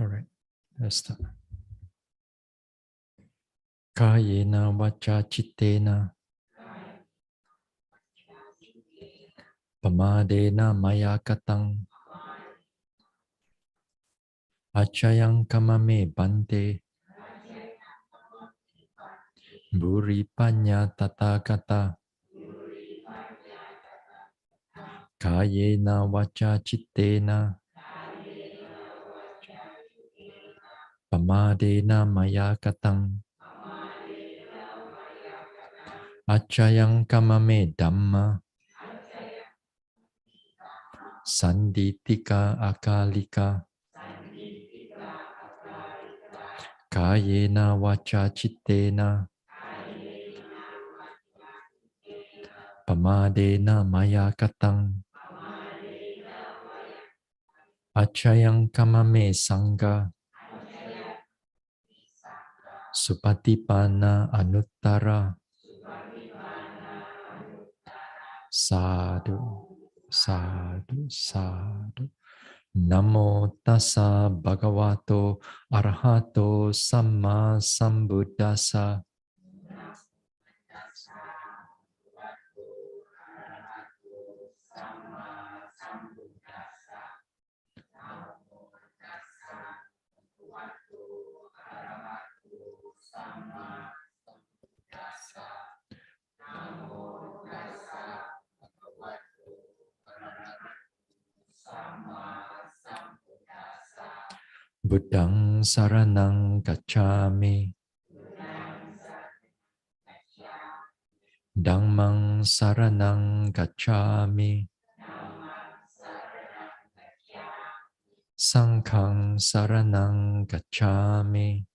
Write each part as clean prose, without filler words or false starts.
All right, let's start. Kayena vacha chittena pamadena maya katang achayang kamame bante buri panya tathagata kayena vacha chittena pamadena maya katang achayang kamame dhamma sanditika akalika kayena vacha chittena pamadena maya katang achayang kamame sangha supatipana anuttara sadhu sadhu sadhu namo tassa bhagavato arahato samma sambuddhassa Buddhang saranang gacchami Dhammang saranang gacchami Sanghang saranang gacchami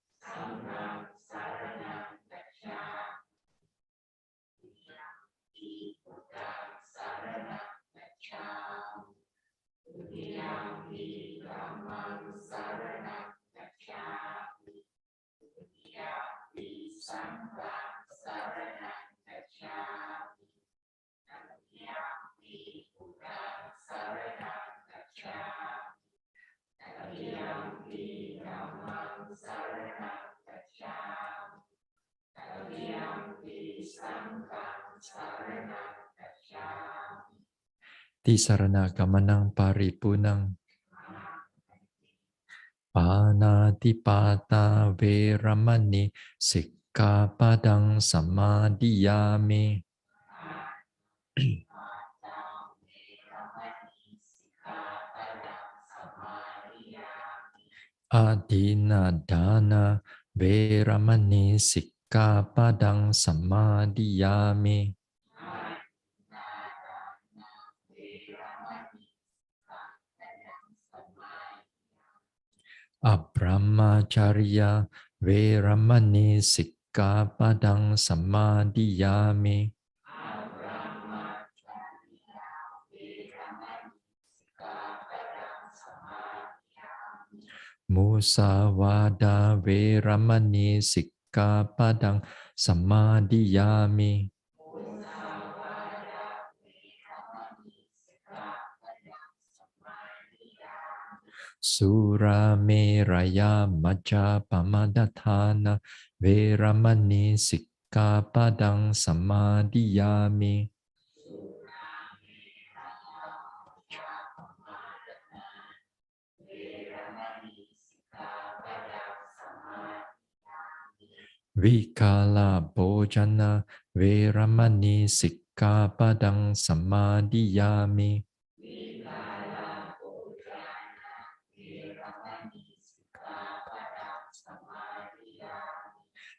Tisarana gamanang paripunang Panatipata veramani Sikkhapadang samadhiyami Adina dana veramani Sikkhapadang samadhiyami Abrahmacharya veramani Sikkhapadang samadhiyami Musavada veramani Sikkhapadang samadhiyami Sura meraya maja pamadatana veramani Sikkhapadang samadhiyami Vikala bhojana veramani Sikkhapadang samadhiyami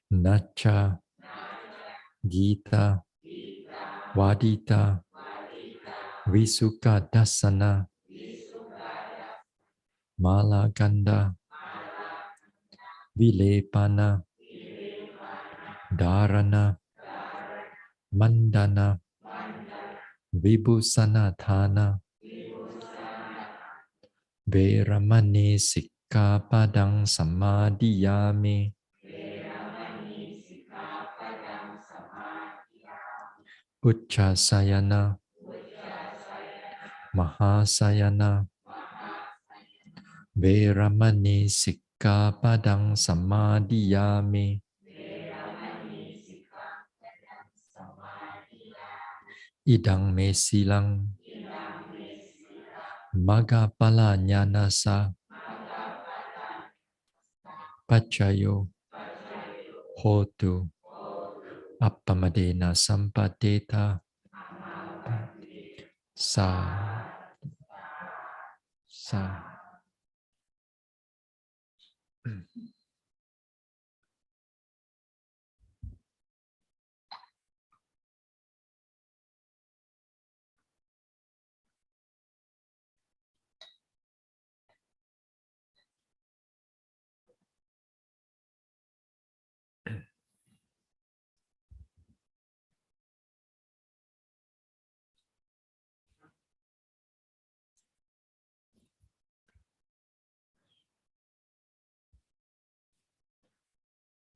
Nacha Gita Vadita Visuka Dasana Malaganda Vilepana Dharana Mandana Vibhusanatana Veramani Sikkhapadang samadhiyami Uchasayana Mahasayana Veramani Sikkhapadang Samadhiyami. Idang me silang Magapala Jnanasa Pachayo Hotu Appamadena Sampadeta Sa Sa.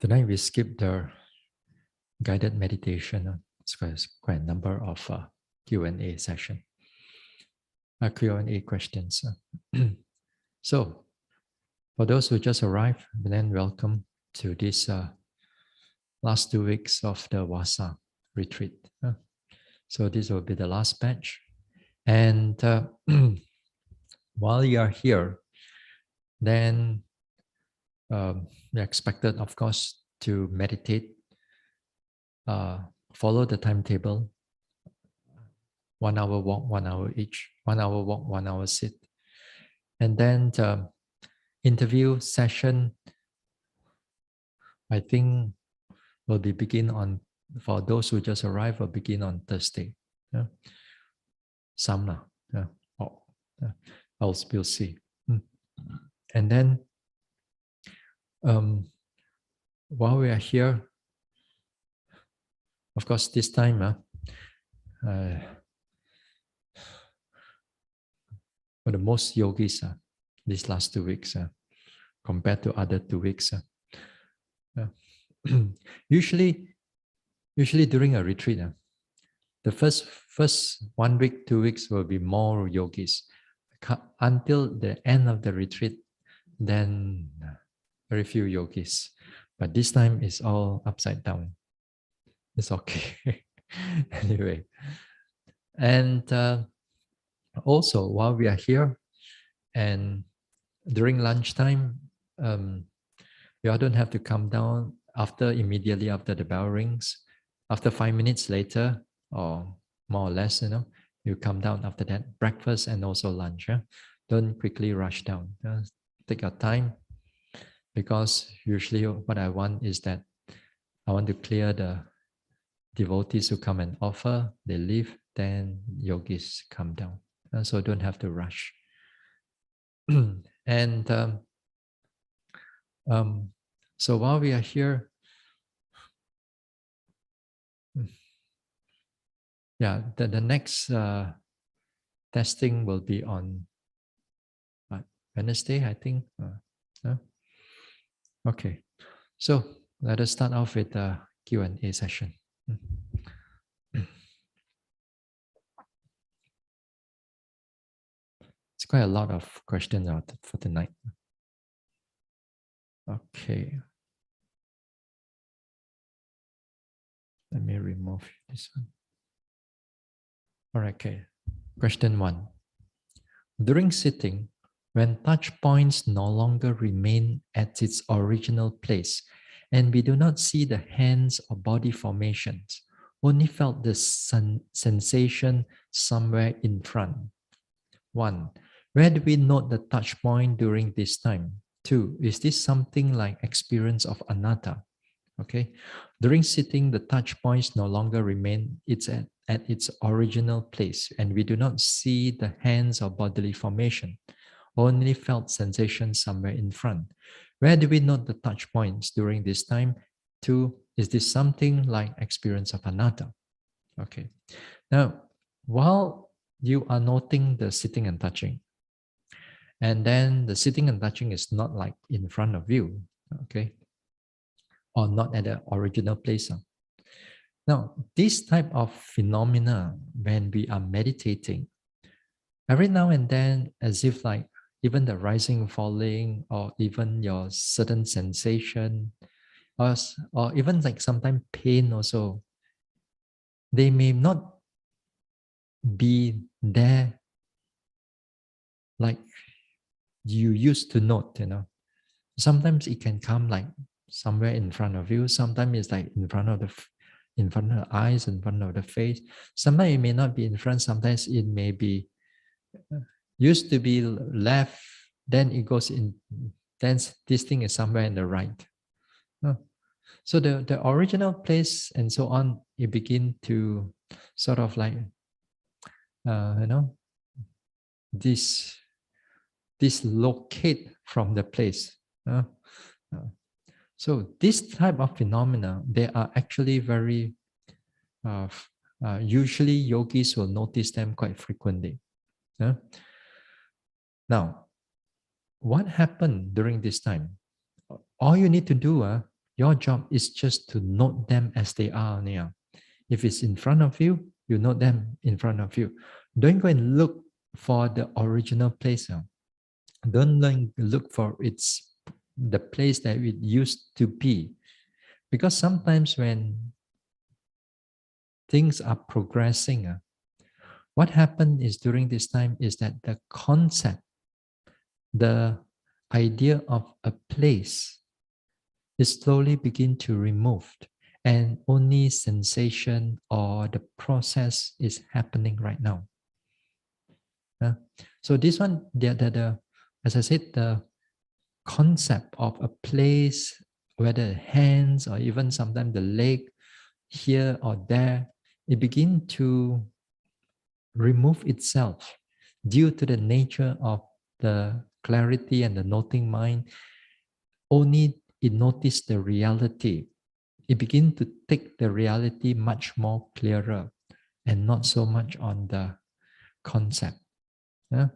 Tonight we skipped the guided meditation. It's quite a number of Q&A session, Q&A questions. So, for those who just arrived, then welcome to this last 2 weeks of the Vasa retreat. So this will be the last batch. And while you are here, then you're expected, of course, to meditate, follow the timetable, 1 hour walk, 1 hour each, 1 hour walk, 1 hour sit. And then the interview session, I think, will be begin on, for those who just arrived, will begin on Thursday. Yeah. Some, yeah. Oh, yeah. Else we'll see. And then, while we are here, of course, this time, for the most yogis, these last 2 weeks, compared to other 2 weeks, usually during a retreat, the first 1 week, 2 weeks will be more yogis. Until the end of the retreat, then very few yogis. But this time it's all upside down. It's okay. Anyway. And also, while we are here and during lunchtime, you all don't have to come down immediately after the bell rings. After 5 minutes later, or more or less, you come down after that, breakfast and also lunch. Don't quickly rush down. Take your time, because usually what I want is that I want to clear the devotees who come and offer, they leave, then yogis come down. So don't have to rush. And so while we are here, the next testing will be on Wednesday, I think. Okay, so let us start off with the Q&A session. It's quite a lot of questions out for tonight. Okay. Let me remove this one. All right, okay. Question 1. During sitting, when touch points no longer remain at its original place, and we do not see the hands or body formations, only felt the sensation somewhere in front. 1. Where do we note the touch point during this time? 2. Is this something like experience of anatta? Okay. During sitting, the touch points no longer remain at its original place, and we do not see the hands or bodily formation, only felt sensation somewhere in front. Where do we note the touch points during this time? 2. Is this something like experience of anatta? Okay. Now, while you are noting the sitting and touching, and then the sitting and touching is not like in front of you, okay, or not at the original place. Now, this type of phenomena, when we are meditating, every now and then, as if like even the rising, falling, or even your certain sensation, or even like sometimes pain also, they may not be there like you used to note, Sometimes it can come like somewhere in front of you. Sometimes it's like in front of in front of the eyes, in front of the face. Sometimes it may not be in front. Sometimes it may be used to be left. Then it goes in. Then this thing is somewhere in the right. Uh, So the original place and so on, you begin to sort of like uh, you know this dislocate from the place. Uh, uh, so this type of phenomena, they are actually very usually yogis will notice them quite frequently. Uh. Now, what happened during this time? All you need to do, your job is just to note them as they are now. If it's in front of you, you note them in front of you. Don't go and look for the original place. Don't look for the place that it used to be. Because sometimes when things are progressing, what happened is during this time is that the concept, the idea of a place is slowly begin to removed, and only sensation or the process is happening right now. So this one, as I said, the concept of a place, whether hands or even sometimes the leg, here or there, it begin to remove itself due to the nature of the clarity and the noting mind. Only it notice the reality. It begin to take the reality much more clearer and not so much on the concept. Yeah?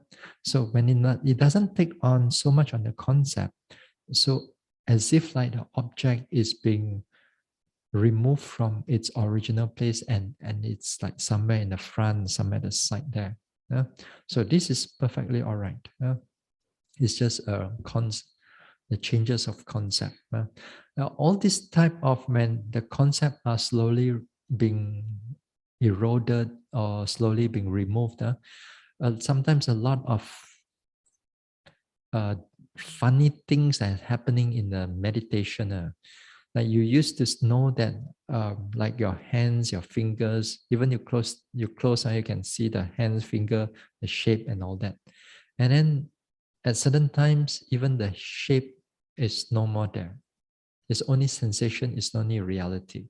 So when it doesn't take on so much on the concept, so as if like the object is being removed from its original place, and it's like somewhere in the front, somewhere at the side there. Yeah? So this is perfectly all right. Yeah? It's just the changes of concept. Yeah? Now, all this type of when the concept are slowly being eroded or slowly being removed, sometimes a lot of uh, funny things that are happening in the meditation. Like you used to know that, like your hands, your fingers, even you close, you can see the hands, finger, the shape, and all that. And then at certain times, even the shape is no more there. It's only sensation, it's only reality.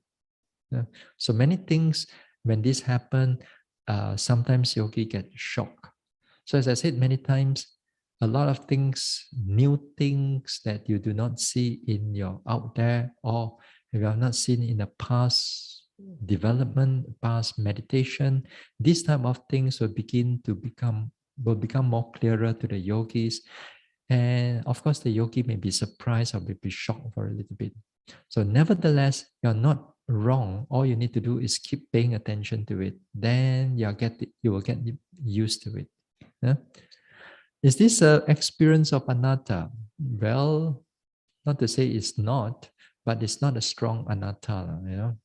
Yeah? So many things when this happen, sometimes yogi get shocked. So as I said many times, a lot of things, new things that you do not see in your out there, or you have not seen in the past development, past meditation, these type of things will become more clearer to the yogis. And of course, the yogi may be surprised or may be shocked for a little bit. So nevertheless, you're not wrong. All you need to do is keep paying attention to it. Then you will get used to it. Yeah? Is this an experience of anatta? Well, not to say it's not, but it's not a strong anatta.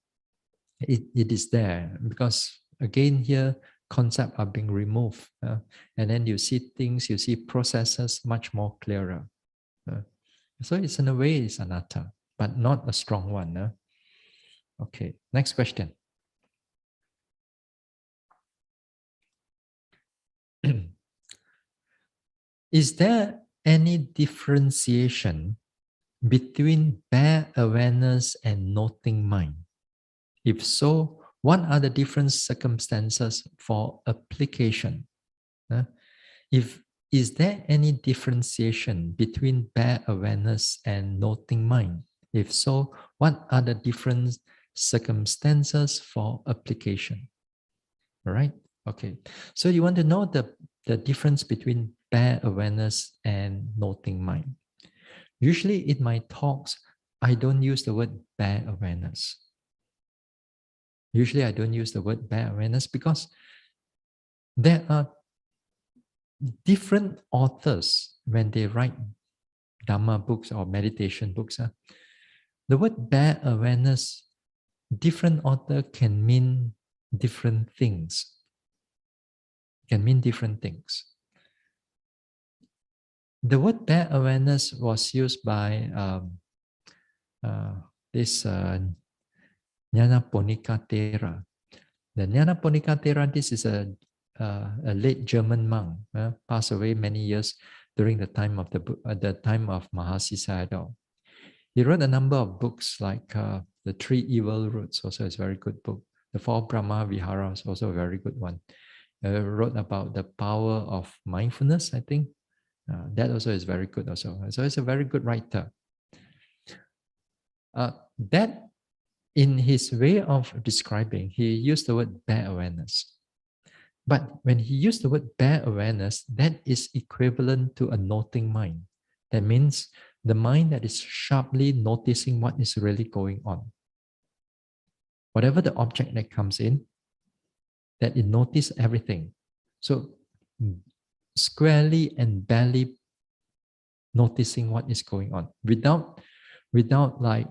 It is there because again here concepts are being removed, and then you see things, you see processes much more clearer. So it's in a way it's anatta, but not a strong one. Okay, next question. Is there any differentiation between bare awareness and noting mind? If so, what are the different circumstances for application? If is there any differentiation between bare awareness and noting mind? If so, what are the different circumstances for application? All right. Okay. So you want to know the difference between bare awareness and noting mind. Usually in my talks, I don't use the word bare awareness. Usually I don't use the word bare awareness because there are different authors when they write Dharma books or meditation books, the word bare awareness, different author can mean different things. Can mean different things. The word bare awareness was used by this Nyanaponika Thera. The Nyanaponika Thera, this is a late German monk, passed away many years during the time of the time of Mahasi Sayadaw. He wrote a number of books like The Three Evil Roots, also is a very good book. The Four Brahma Viharas, also a very good one. Wrote about the power of mindfulness, I think. That also is very good also. So it's a very good writer. That in his way of describing, he used the word bare awareness. But when he used the word bare awareness, that is equivalent to a noting mind. That means the mind that is sharply noticing what is really going on. Whatever the object that comes in, that it notices everything. So squarely and barely noticing what is going on without like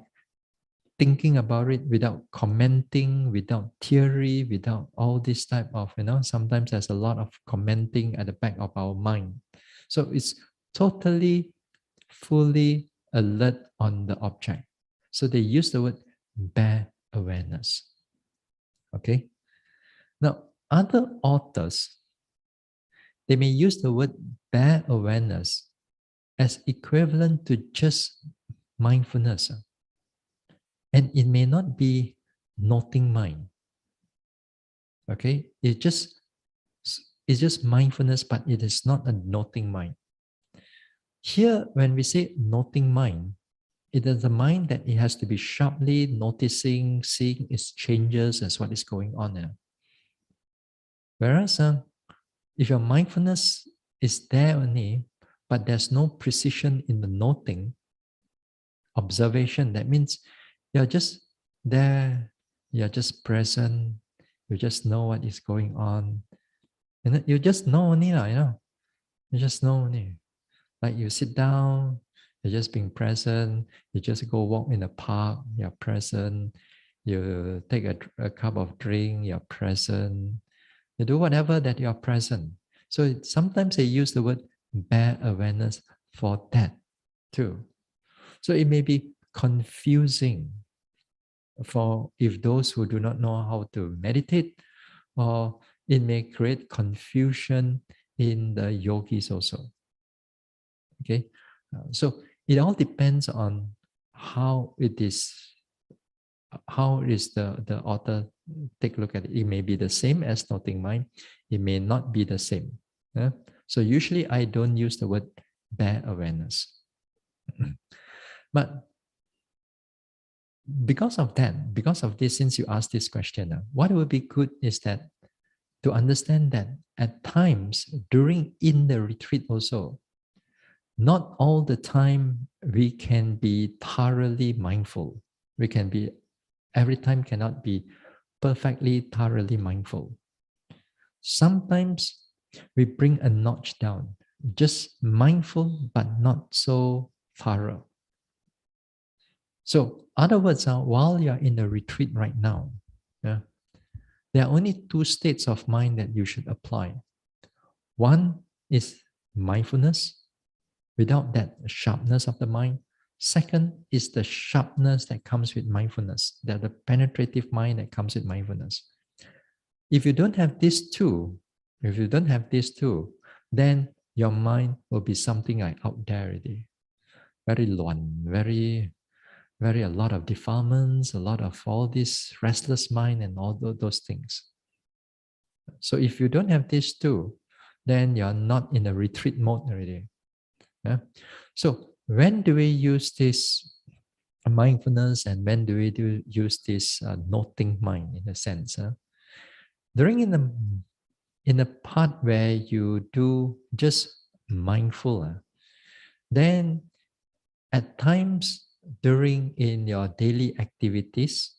thinking about it, without commenting, without theory, without all this type of, sometimes there's a lot of commenting at the back of our mind. So it's totally, fully alert on the object. So they use the word bare awareness. Okay. Now, other authors, they may use the word bare awareness as equivalent to just mindfulness. And it may not be noting mind. Okay, it's just mindfulness, but it is not a noting mind. Here, when we say noting mind, it is a mind that it has to be sharply noticing, seeing its changes as what is going on there. Whereas, if your mindfulness is there only, but there's no precision in the noting, observation, that means you're just there, you're just present, you just know what is going on. And you just know only, you just know only. Like you sit down, you're just being present, you just go walk in the park, you're present, you take a cup of drink, you're present, you do whatever that you're present. So sometimes they use the word bare awareness for that too. So it may be confusing for if those who do not know how to meditate, or it may create confusion in the yogis also. Okay, so it all depends on how it is the author take a look at it. It may be the same as noting mind, it may not be the same. So usually I don't use the word bare awareness. But because of this, since you asked this question, what would be good is that to understand that at times in the retreat also, not all the time we can be thoroughly mindful. We can be, every time cannot be perfectly thoroughly mindful. Sometimes we bring a notch down, just mindful but not so thorough. So, other words are, while you're in the retreat right now, there are only two states of mind that you should apply. One is mindfulness, without that sharpness of the mind. Second is the sharpness that comes with mindfulness, the penetrative mind that comes with mindfulness. If you don't have these two, then your mind will be something like out there already. Very luan, very a lot of defilements, a lot of all this restless mind and all those things. So if you don't have these two, then you're not in a retreat mode already. Yeah? So when do we use this mindfulness, and when do we use this noting mind in a sense? During in the part where you do just mindful, then at times during in your daily activities,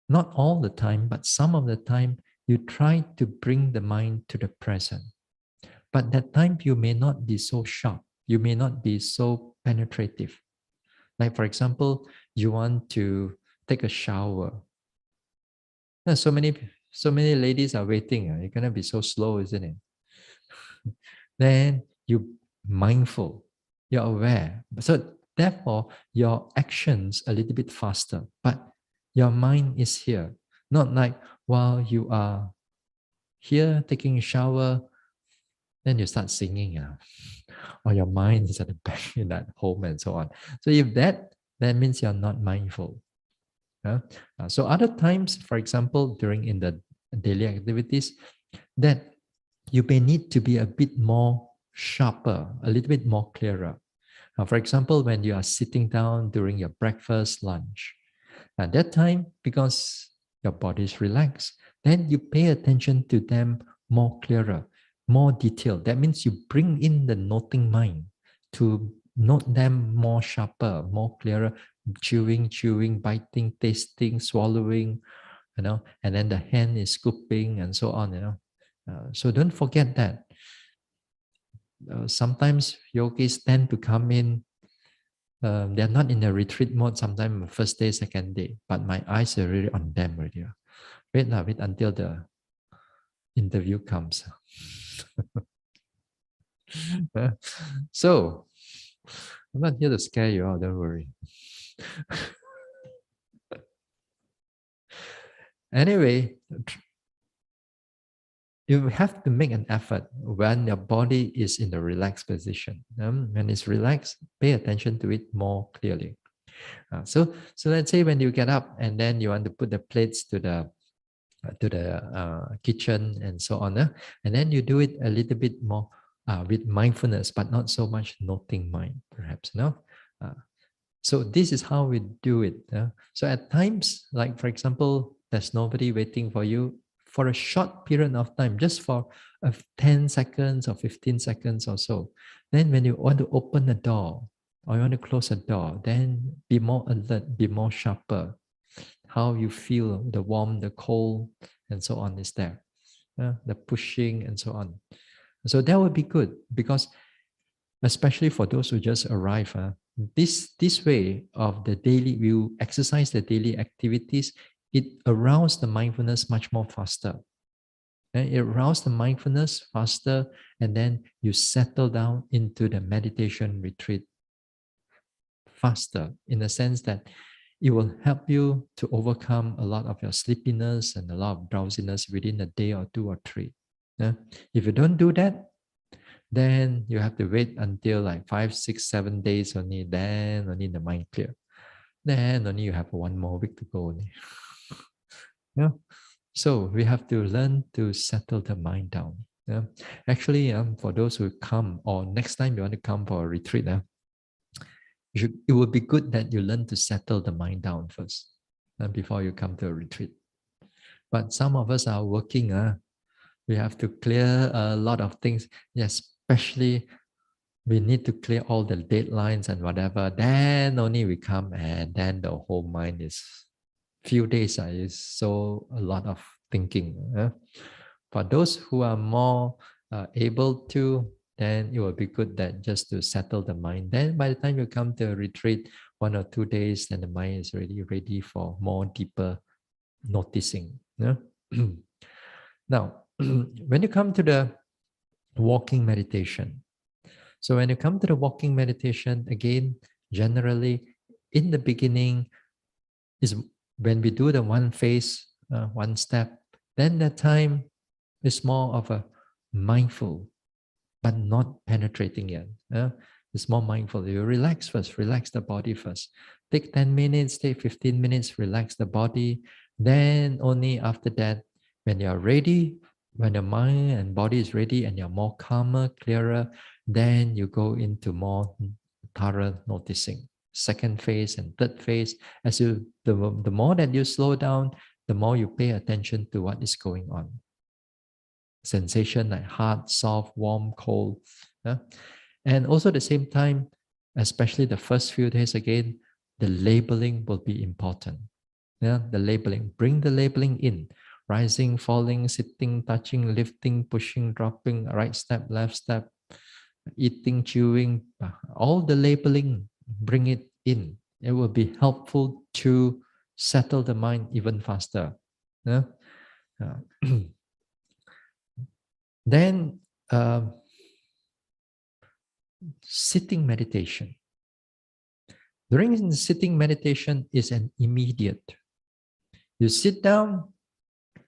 not all the time, but some of the time, you try to bring the mind to the present. But that time you may not be so sharp. You may not be so penetrative. Like for example, you want to take a shower. So many ladies are waiting. You're gonna be so slow, isn't it? Then you mindful, you're aware. So therefore, your actions a little bit faster, but your mind is here. Not like while you are here taking a shower, then you start singing, or your mind is at the back in that home and so on. So if that means you're not mindful. So other times, for example, during in the daily activities, that you may need to be a bit more sharper, a little bit more clearer. For example, when you are sitting down during your breakfast, lunch, at that time, because your body is relaxed, then you pay attention to them more clearer, more detailed. That means you bring in the noting mind to note them more sharper, more clearer, chewing, biting, tasting, swallowing, and then the hand is scooping and so on. So don't forget that. Sometimes yogis tend to come in, they're not in a retreat mode sometimes first day, second day, but my eyes are really on them already. Wait until the interview comes. So, I'm not here to scare you out, don't worry. Anyway, you have to make an effort when your body is in the relaxed position. When it's relaxed, pay attention to it more clearly. So let's say when you get up and then you want to put the plates to the kitchen and so on, and then you do it a little bit more with mindfulness, but not so much noting mind, perhaps. So this is how we do it. So at times, like for example, there's nobody waiting for you for a short period of time, just for 10 seconds or 15 seconds or so. Then when you want to open the door or you want to close a door, then be more alert, be more sharper. How you feel the warm, the cold, and so on is there. The pushing and so on. So that would be good because especially for those who just arrive, this way of the daily, you exercise the daily activities, it arouses the mindfulness much more faster. It arouses the mindfulness faster, and then you settle down into the meditation retreat faster, in the sense that it will help you to overcome a lot of your sleepiness and a lot of drowsiness within a day or two or three. If you don't do that, then you have to wait until like 5, 6, 7 days only, then only the mind clear. Then only you have 1 more week to go only. So we have to learn to settle the mind down. Actually, for those who come, or next time you want to come for a retreat, it would be good that you learn to settle the mind down first before you come to a retreat. But some of us are working. We have to clear a lot of things, especially we need to clear all the deadlines and whatever. Then only we come, and then the whole mind is few days is so a lot of thinking. For those who are more able to, then it will be good that just to settle the mind. Then by the time you come to a retreat, 1 or 2 days, then the mind is already ready for more deeper noticing. Now, when you come to the walking meditation, so when you come to the walking meditation, again, generally in the beginning is when we do the one phase, one step, then that time is more of a mindful, but not penetrating yet. It's more mindful. You relax first, relax the body first. Take 10 minutes, take 15 minutes, relax the body. Then only after that, when you're ready, when your mind and body is ready and you're more calmer, clearer, then you go into more thorough noticing. Second phase and third phase, the more that you slow down, the more you pay attention to what is going on. Sensation like hard, soft, warm, cold. And also at the same time, especially the first few days again, the labeling will be important. The labeling, bring the labeling in. rising, falling, sitting, touching, lifting, pushing, dropping, right step, left step, eating, chewing, all the labeling, bring it in. It will be helpful to settle the mind even faster. Yeah? Then sitting meditation. During sitting meditation is an immediate. You sit down,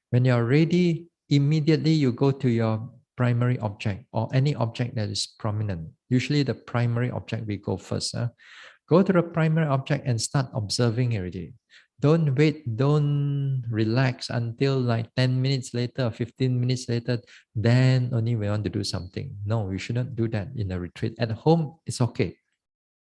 when you're ready, immediately you go to your primary object or any object that is prominent. Usually the primary object we go first. Go to the primary object and start observing already. Don't wait, don't relax until like 10 minutes later or 15 minutes later, then only we want to do something. No, you shouldn't do that in a retreat. At home, it's okay.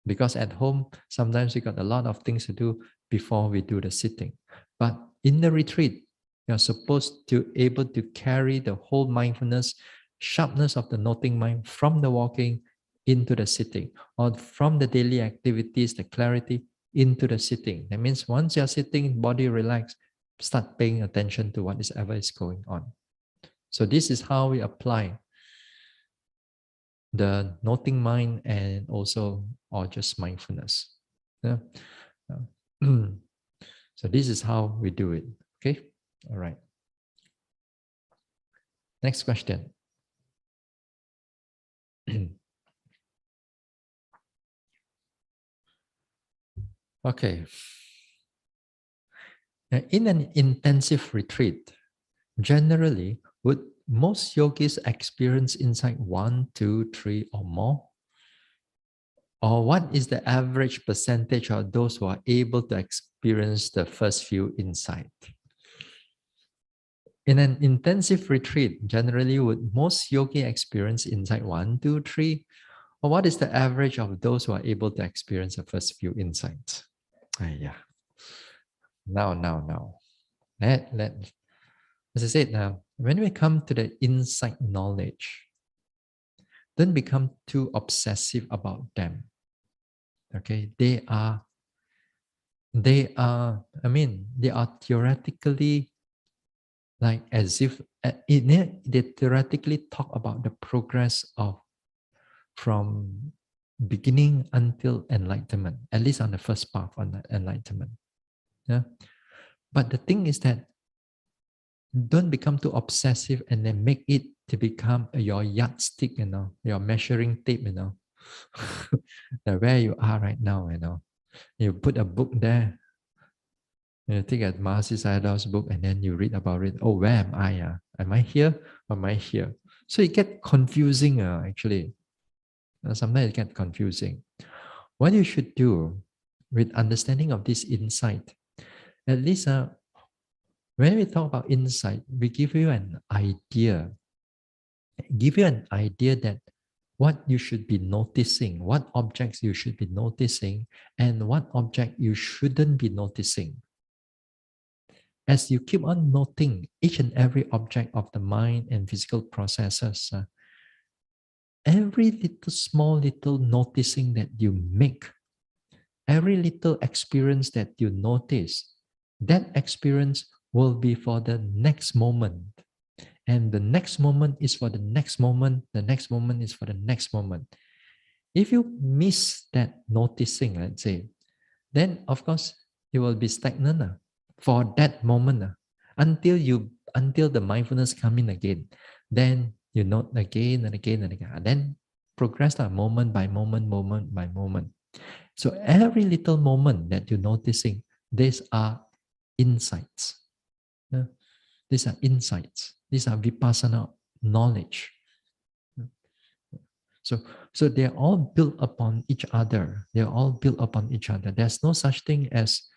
Because at home, sometimes we got a lot of things to do before we do the sitting. But in the retreat, you're supposed to able to carry the whole mindfulness, sharpness of the noting mind from the walking into the sitting, or from the daily activities, the clarity into the sitting. That means once you're sitting, body relaxed, start paying attention to what is ever is going on. So this is how we apply the noting mind and also or just mindfulness. Yeah. So this is how we do it. Okay. All right. Next question. Okay. Now, in an intensive retreat, generally, would most yogis experience insight 1, 2, 3, or more? Or what is the average percentage of those who are able to experience the first few insight? In an intensive retreat, generally would most yogi experience insight 1, 2, 3? Or what is the average of those who are able to experience the first few insights? Yeah. Now. As I said now, when we come to the insight knowledge, don't become too obsessive about them. Okay, they are they are theoretically like as if they theoretically talk about the progress of from beginning until enlightenment, at least on the first path on the enlightenment. Yeah, but the thing is that don't become too obsessive and then make it to become your yardstick, your measuring tape, where you are right now, You put a book there, you take a Mahasi Sayadaw's book and then you read about it. Oh, where am I? Am I here or am I here? So it gets confusing, actually. Sometimes it gets confusing. What you should do with understanding of this insight, at least when we talk about insight, we give you an idea that what you should be noticing, what objects you should be noticing, and what object you shouldn't be noticing. As you keep on noting each and every object of the mind and physical processes, every little noticing that you make, every little experience that you notice, that experience will be for the next moment. And the next moment is for the next moment, the next moment is for the next moment. If you miss that noticing, let's say, then of course you will be stagnant for that moment until the mindfulness come in again. Then you note again and again and again, and then progress moment by moment, moment by moment. So every little moment that you're noticing, these are insights. Yeah? These are insights. These are vipassana knowledge. So they're all built upon each other. They're all built upon each other. There's no such thing as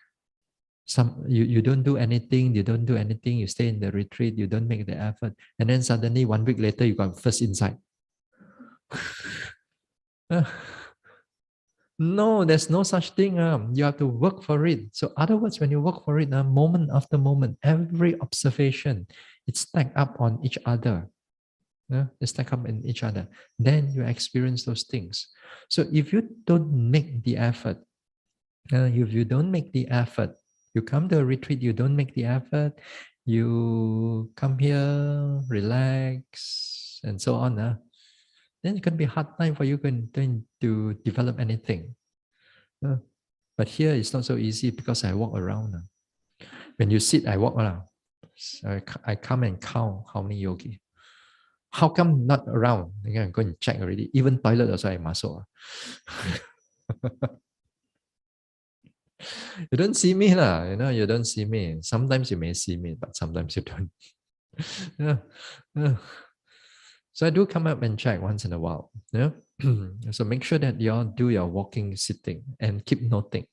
you don't do anything, you stay in the retreat, you don't make the effort, and then suddenly 1 week later you got first insight. No, there's no such thing. You have to work for it. So, other words, when you work for it, moment after moment, every observation, it's stacked up on each other. They stack up in each other. Then you experience those things. So, if you don't make the effort, you come to a retreat, you don't make the effort, you come here, relax, and so on. Then it can be a hard time for you to develop anything. But here it's not so easy because I walk around. When you sit, I walk around. So I come and count how many yogi. How come not around? I can go and check already. Even toilet also I masuk. You don't see me lah, you don't see me. Sometimes you may see me, but sometimes you don't. Yeah. Yeah. So I do come up and check once in a while. Yeah. So make sure that you all do your walking, sitting, and keep noting.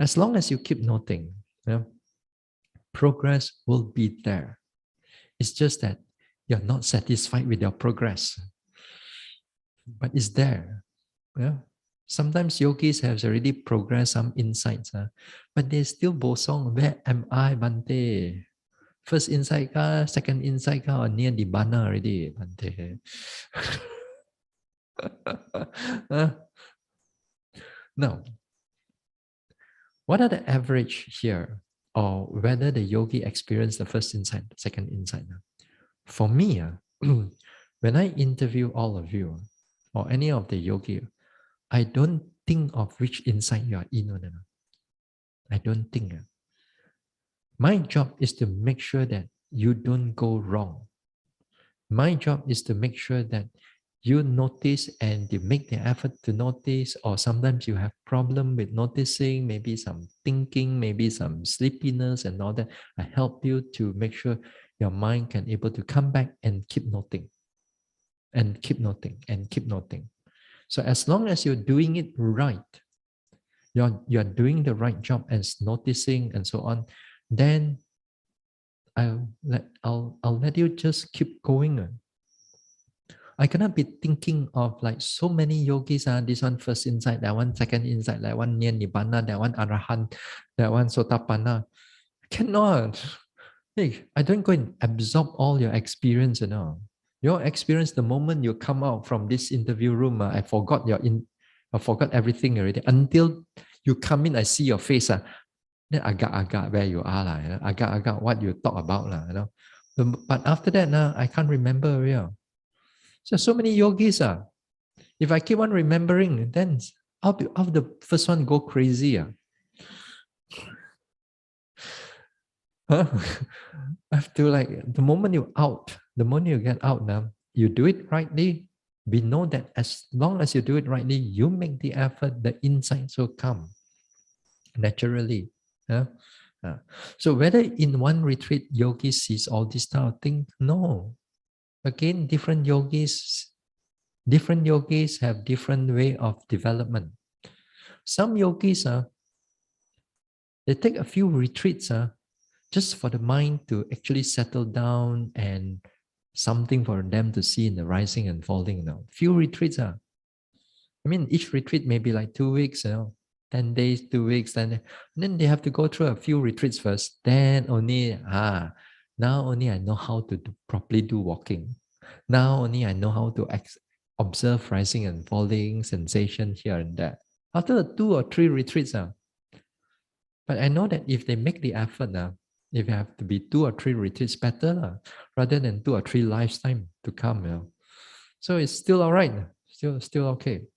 As long as you keep noting, yeah, progress will be there. It's just that you're not satisfied with your progress, but it's there. Yeah. Sometimes yogis have already progressed some insights, but they still bosong. Where am I, Bhante? First insight ka, second insight ka, or near Nibbana already, Bhante. Now, what are the average here, or whether the yogi experienced the first insight, second insight? For me, when I interview all of you, or any of the yogi, I don't think of which insight you are in. No. I don't think. My job is to make sure that you don't go wrong. My job is to make sure that you notice and you make the effort to notice, or sometimes you have problem with noticing, maybe some thinking, maybe some sleepiness and all that. I help you to make sure your mind can able to come back and keep noting and keep noting and keep noting. So as long as you're doing it right, you're doing the right job as noticing and so on, then I'll let you just keep going. I cannot be thinking of like so many yogis. This one first insight, that one second insight, that one near Nibbana, that one Arahant, that one Sotapanna. Cannot. Hey, I don't go and absorb all your experience, Your experience, the moment you come out from this interview room, I forgot I forgot everything already. Until you come in, I see your face. Then agak-agak where you are, agak-agak what you talk about, But after that, I can't remember real. So many yogis. If I keep on remembering, then I'll the first one go crazy. Huh? I have to the moment the moment you get out now, you do it rightly. We know that as long as you do it rightly, you make the effort, the insights will come naturally. So whether in one retreat yogi sees all this type of thing, no. Again, different yogis have different way of development. Some yogis they take a few retreats just for the mind to actually settle down and something for them to see in the rising and falling. Few retreats. I mean, each retreat may be like 2 weeks, 10 days, 2 weeks, and then they have to go through a few retreats first. Then only, now only I know how to properly do walking. Now only I know how to observe rising and falling sensation here and there. After the 2 or 3 retreats, but I know that if they make the effort, if you have to be 2 or 3 retreats, better rather than 2 or 3 lifetime to come. So it's still all right, still okay.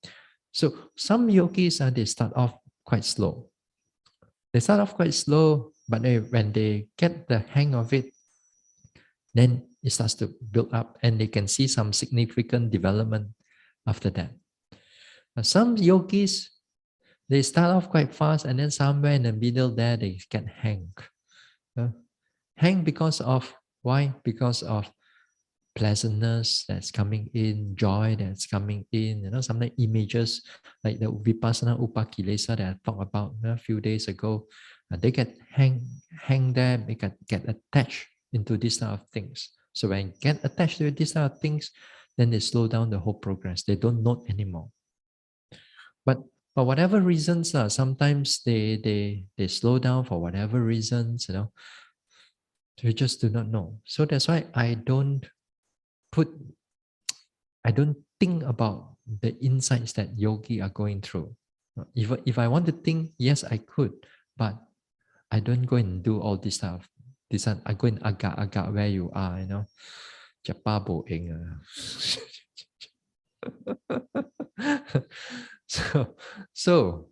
So some yogis, they start off quite slow. They start off quite slow, but when they get the hang of it, then it starts to build up and they can see some significant development after that. Some yogis, they start off quite fast and then somewhere in the middle there, they get hang. Hang because of, why? Because of pleasantness that's coming in, joy that's coming in, sometimes images like the Vipassana Upakilesa that I talked about a few days ago. They get hang there, they get attached into these type of things. So when you get attached to these type of things, then they slow down the whole progress. They don't note anymore. But for whatever reasons, sometimes they slow down for whatever reasons, we just do not know. So that's why I don't think about the insights that yogi are going through. If I want to think, yes, I could, but I don't go and do all this stuff. This one, I go in agak where you are, you know. Chapa bo eng. So, so,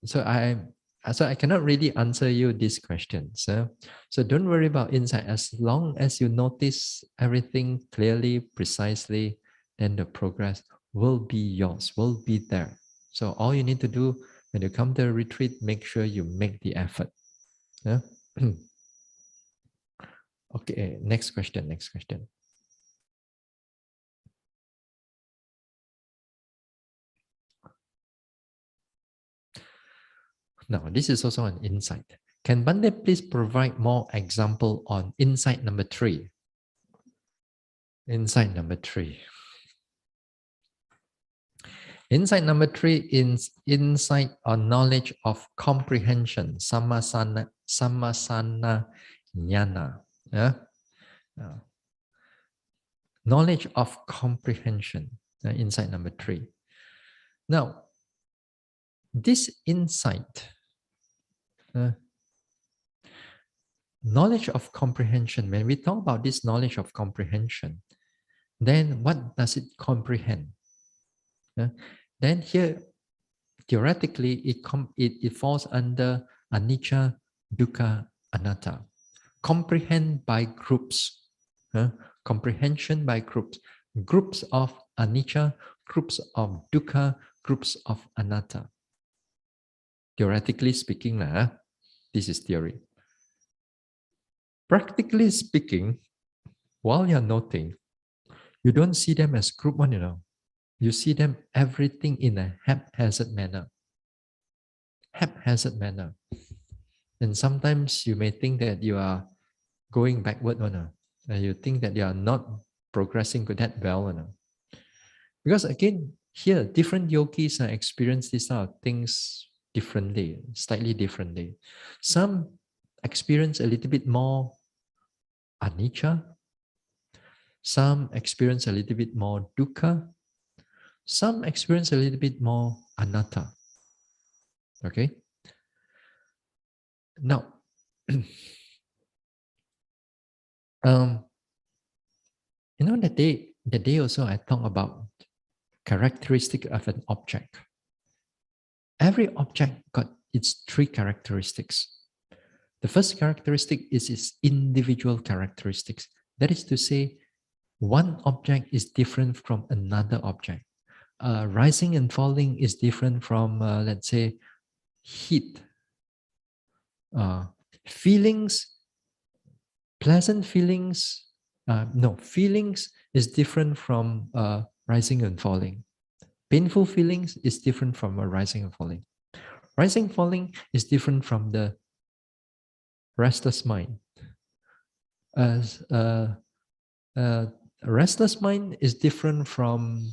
so I cannot really answer you these questions. So don't worry about insight. As long as you notice everything clearly, precisely, then the progress will be yours, will be there. So all you need to do when you come to a retreat, make sure you make the effort. Yeah? Okay, next question. Now, this is also an insight. Can Bhante please provide more example on insight number 3? Insight number 3. Insight number 3 is insight on knowledge of comprehension, sammasana jnana. Yeah? Knowledge of comprehension, insight number 3. Now, this insight, knowledge of comprehension, when we talk about this knowledge of comprehension, then what does it comprehend? Then here, theoretically, it falls under anicca, dukkha, anatta. Comprehend by groups. Comprehension by groups. Groups of anicca, groups of dukkha, groups of anatta. Theoretically speaking, this is theory. Practically speaking, while you're noting, you don't see them as group one, you know. You see them everything in a haphazard manner. Haphazard manner. And sometimes you may think that you are going backward, and you think that you are not progressing that well. Because again, here, different yogis experience these things differently, slightly differently. Some experience a little bit more anicca. Some experience a little bit more dukkha. Some experience a little bit more anatta. Okay? Now, that day also I talk about characteristic of an object. Every object got its 3 characteristics. The first characteristic is its individual characteristics. That is to say, one object is different from another object. Rising and falling is different from, let's say, heat. Feelings, pleasant feelings, feelings is different from rising and falling. Painful feelings is different from rising and falling. Rising, falling is different from the restless mind. As restless mind is different from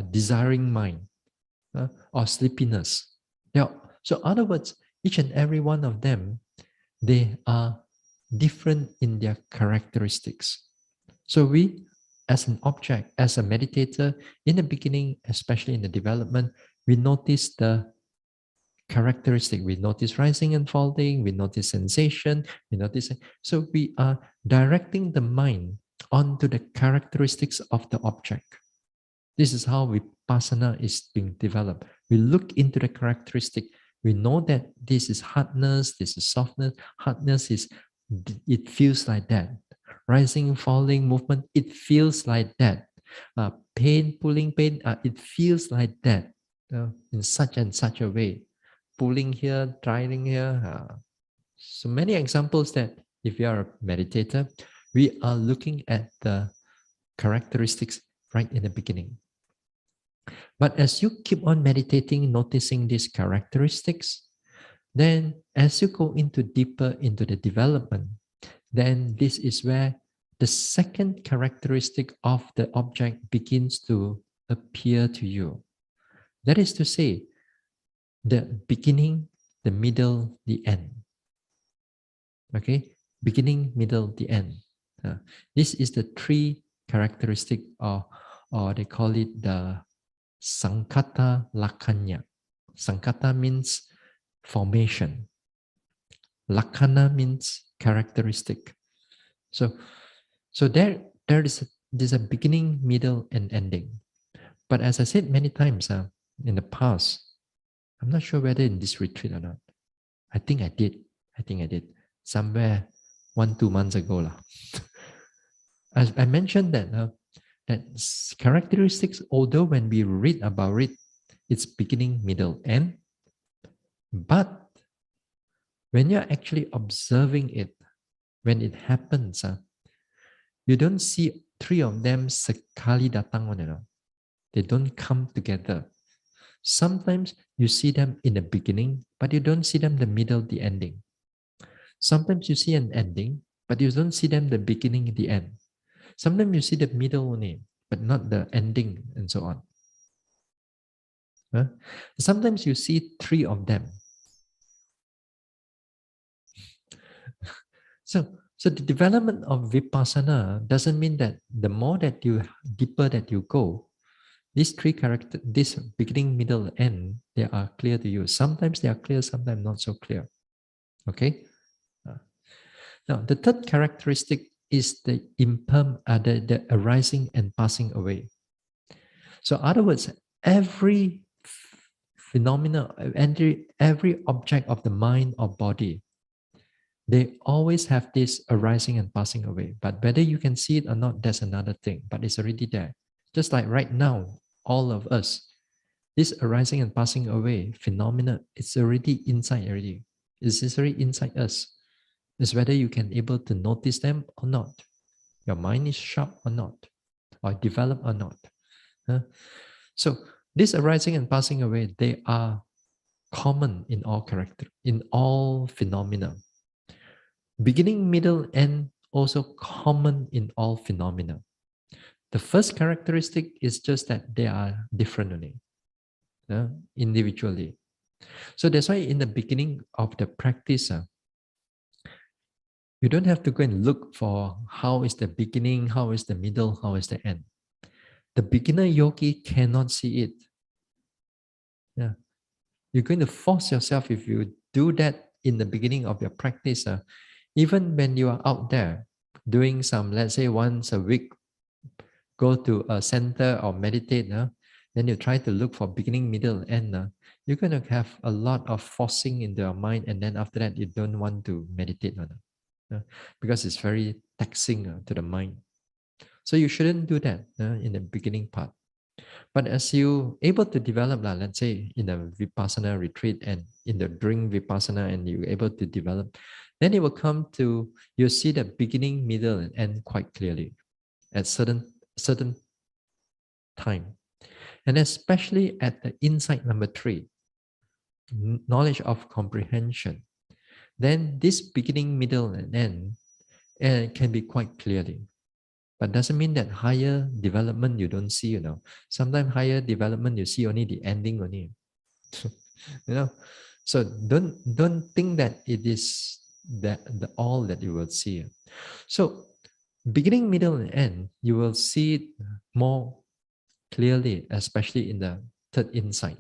desiring mind or sleepiness. Yeah. So, in other words, each and every one of them, they are different in their characteristics. So we, as an object, as a meditator, in the beginning, especially in the development, we notice the characteristic. We notice rising and falling, we notice sensation, we notice. So we are directing the mind onto the characteristics of the object. This is how vipassana is being developed. We look into the characteristic. We know that this is hardness, this is softness. Hardness is, it feels like that. Rising, falling, movement, it feels like that. Pain, pulling, pain, it feels like that. In such and such a way. Pulling here, trying here. So many examples that if you are a meditator, we are looking at the characteristics right in the beginning. But as you keep on meditating, noticing these characteristics, then as you go deeper into the development, then this is where the second characteristic of the object begins to appear to you. That is to say, the beginning, the middle, the end. Okay? Beginning, middle, the end. This is the 3 characteristic or they call it the Sankata Lakkhana. Sankata means formation. Lakkhana means characteristic. So there's a beginning, middle, and ending. But as I said many times in the past, I'm not sure whether in this retreat or not. I think I did. Somewhere 1-2 months ago. As I mentioned that characteristics, although when we read about it, it's beginning, middle, end. But when you're actually observing it, when it happens, you don't see three of them sekali datang on. They don't come together. Sometimes you see them in the beginning, but you don't see them the middle, the ending. Sometimes you see an ending, but you don't see them the beginning, the end. Sometimes you see the middle only, but not the ending, and so on. Huh? Sometimes you see three of them. So the development of vipassana doesn't mean that the more that you deeper that you go, these three characters, this beginning, middle, end, they are clear to you. Sometimes they are clear, sometimes not so clear. Okay. Now the third characteristic is the the arising and passing away. So, in other words, every phenomena, every object of the mind or body, they always have this arising and passing away. But whether you can see it or not, that's another thing. But it's already there. Just like right now, all of us, this arising and passing away phenomena, it's already inside already. It's already inside us. It's whether you can able to notice them or not. Your mind is sharp or not, or developed or not. So this arising and passing away, they are common in all phenomena. Beginning, middle, end also common in all phenomena. The first characteristic is just that they are different only, individually. So that's why in the beginning of the practice, you don't have to go and look for how is the beginning, how is the middle, how is the end. The beginner yogi cannot see it. Yeah. You're going to force yourself if you do that in the beginning of your practice. Even when you are out there doing some, let's say once a week, go to a center or meditate, then you try to look for beginning, middle, end. You're going to have a lot of forcing into your mind, and then after that, you don't want to meditate on it because it's very taxing to the mind. So you shouldn't do that in the beginning part. But as you able to develop, let's say in a vipassana retreat and during vipassana, and you're able to develop, then it will come to you see the beginning, middle, and end quite clearly at certain time, and especially at the insight number 3, knowledge of comprehension. Then this beginning, middle, and end can be quite clearly. But doesn't mean that higher development you don't see, Sometimes higher development you see only the ending only. So don't think that it is the all that you will see. So beginning, middle, and end, you will see it more clearly, especially in the third insight.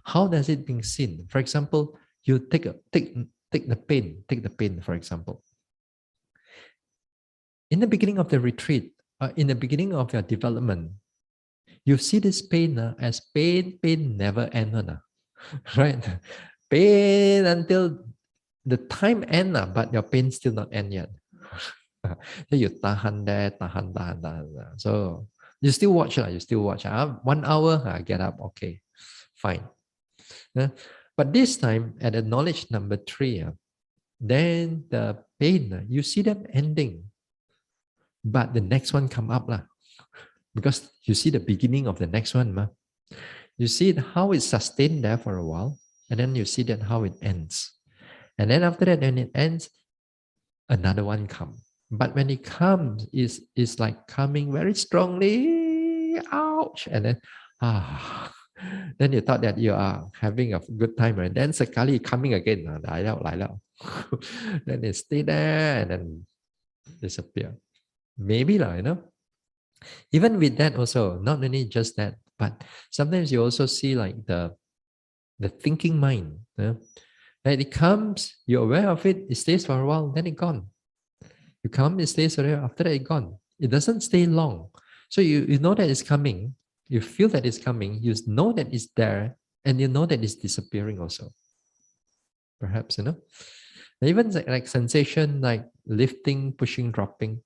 How does it being seen? For example, you take the pain, for example. In the beginning of the retreat, in the beginning of your development, you see this pain as pain never ends, right? Pain until the time ends, but your pain still not end yet. So you tahan there, tahan. So you still watch. 1 hour, get up, okay, fine. But this time, at the knowledge number 3, then the pain, you see them ending. But the next one come up because you see the beginning of the next one. You see how it's sustained there for a while, and then you see that how it ends. And then after that, when it ends, another one comes. But when it comes, it's like coming very strongly, ouch, and then then you thought that you are having a good time, and then sekali coming again, then it stay there and then disappear. Maybe even with that also, not only just that, but sometimes you also see like the thinking mind. And it comes, you're aware of it, it stays for a while, then it gone. You come, it stays there, after that it gone. It doesn't stay long. So you know that it's coming, you feel that it's coming, you know that it's there, and you know that it's disappearing also. Perhaps, even like sensation like lifting, pushing, dropping.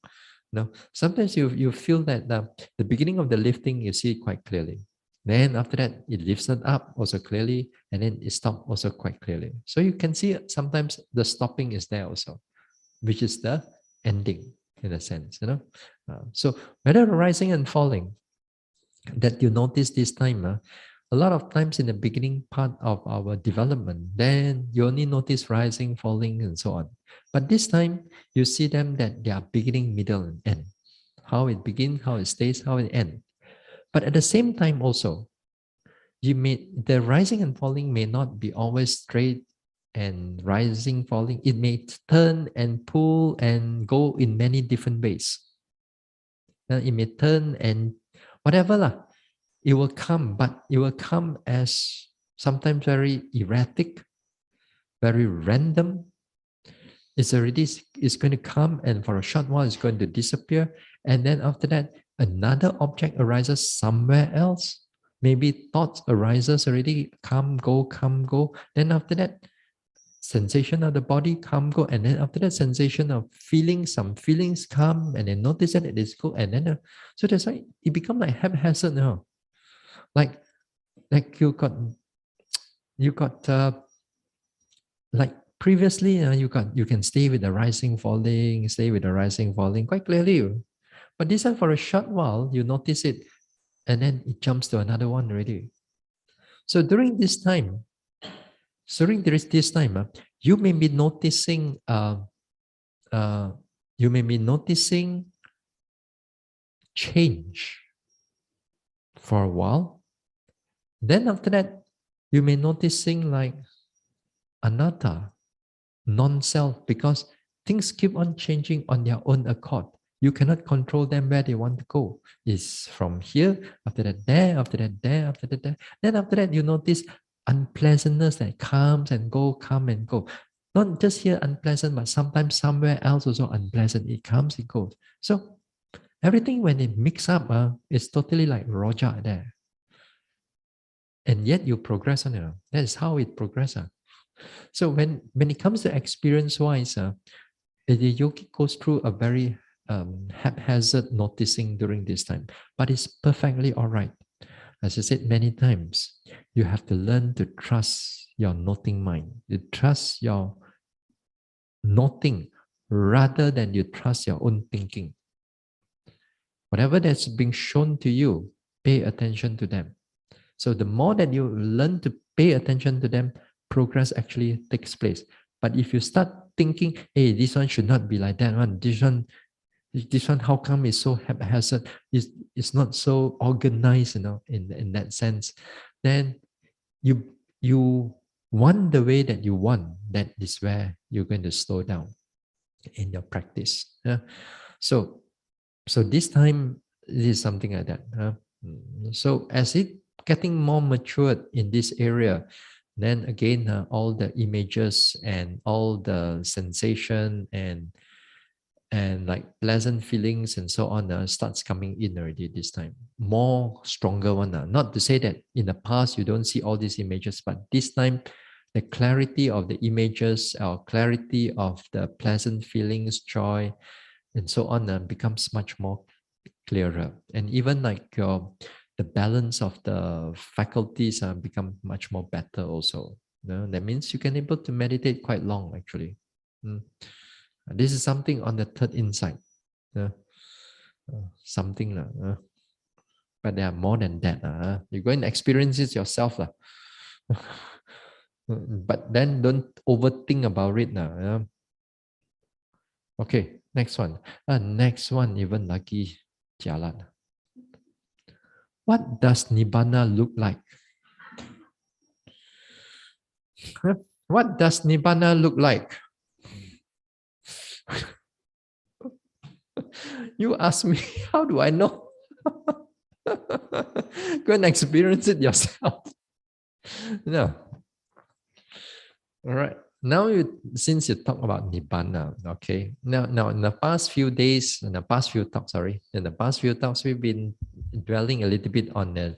Sometimes you feel that the beginning of the lifting, you see it quite clearly. Then after that, it lifts it up also clearly, and then it stops also quite clearly. So you can see sometimes the stopping is there also, which is the ending in a sense. So whether rising and falling that you notice this time, a lot of times in the beginning part of our development, then you only notice rising, falling, and so on. But this time, you see them that they are beginning, middle, and end. How it begins, how it stays, how it ends. But at the same time also, the rising and falling may not be always straight and rising, falling. It may turn and pull and go in many different ways. It may turn and whatever lah. It will come, but it will come as sometimes very erratic, very random. It's going to come, and for a short while it's going to disappear, and then after that another object arises somewhere else. Maybe thoughts arises already, come go. Then after that, sensation of the body come go, and then after that sensation of feelings, some feelings come, and then notice that it is go, and then so that's why it become like haphazard now. Like you got like previously you can stay with the rising falling quite clearly, but this time for a short while you notice it, and then it jumps to another one already. So during this time, you may be noticing change for a while. Then after that, you may noticing like anatta, non-self, because things keep on changing on their own accord. You cannot control them where they want to go. It's from here, after that there, after that there, after that there. Then after that, you notice unpleasantness that comes and go, come and go. Not just here unpleasant, but sometimes somewhere else also unpleasant. It comes, it goes. So everything when it mix up, it's totally like Roja there. And yet you progress on it. That is how it progresses. So when it comes to experience-wise, the yogi goes through a very haphazard noticing during this time, but it's perfectly all right. As I said many times, you have to learn to trust your noting mind. You trust your noting rather than you trust your own thinking. Whatever that's being shown to you, pay attention to them. So the more that you learn to pay attention to them, progress actually takes place. But if you start thinking, hey, this one should not be like that one, this one, how come is so haphazard? It's not so organized, in that sense. Then you want the way that you want. That is where you're going to slow down in your practice. So this time it is something like that. So as it getting more matured in this area, then again all the images and all the sensation and like pleasant feelings and so on starts coming in already this time. More stronger one. Not to say that in the past you don't see all these images, but this time the clarity of the images or clarity of the pleasant feelings, joy, and so on becomes much more clearer. And even like the balance of the faculties become much more better also. That means you can able to meditate quite long actually. This is something on the third insight. Something but there are more than that. You go and experience it yourself. But then don't overthink about it. Okay, next one. Next one, even lagi jalan. What does Nibbana look like? What does Nibbana look like? You ask me, how do I know? Go and experience it yourself. No. All right. now since you talk about Nibbana, okay. Now in the past few days, in the past few talks, we've been dwelling a little bit on the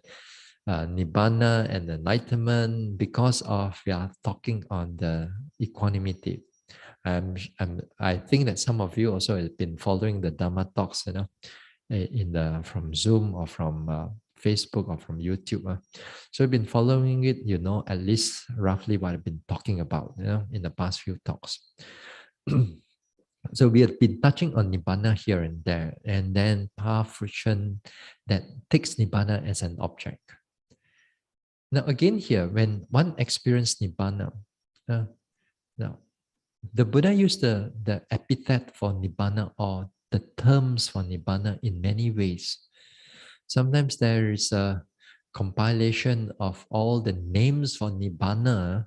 Nibbana and enlightenment because of we are talking on the equanimity. I think that some of you also have been following the Dhamma talks, in the from Zoom or from Facebook or from YouTube. So I've been following it, at least roughly what I've been talking about, in the past few talks. So we have been touching on Nibbana here and there, and then path friction that takes Nibbana as an object. Now again here, when one experiences Nibbana, now the Buddha used the epithet for Nibbana or the terms for Nibbana in many ways. Sometimes there is a compilation of all the names for Nibbana,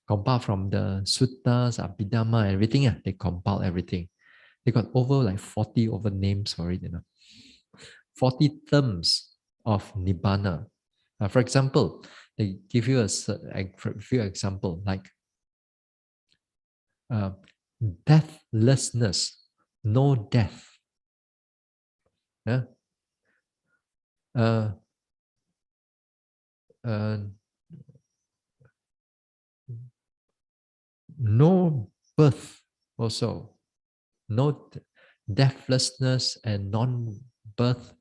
compiled from the suttas, Abhidhamma, everything. They compile everything. They got over like 40 over names for it, 40 terms of Nibbana. For example, they give you a few example like deathlessness, no death. Yeah. No birth also, no deathlessness and non-birth.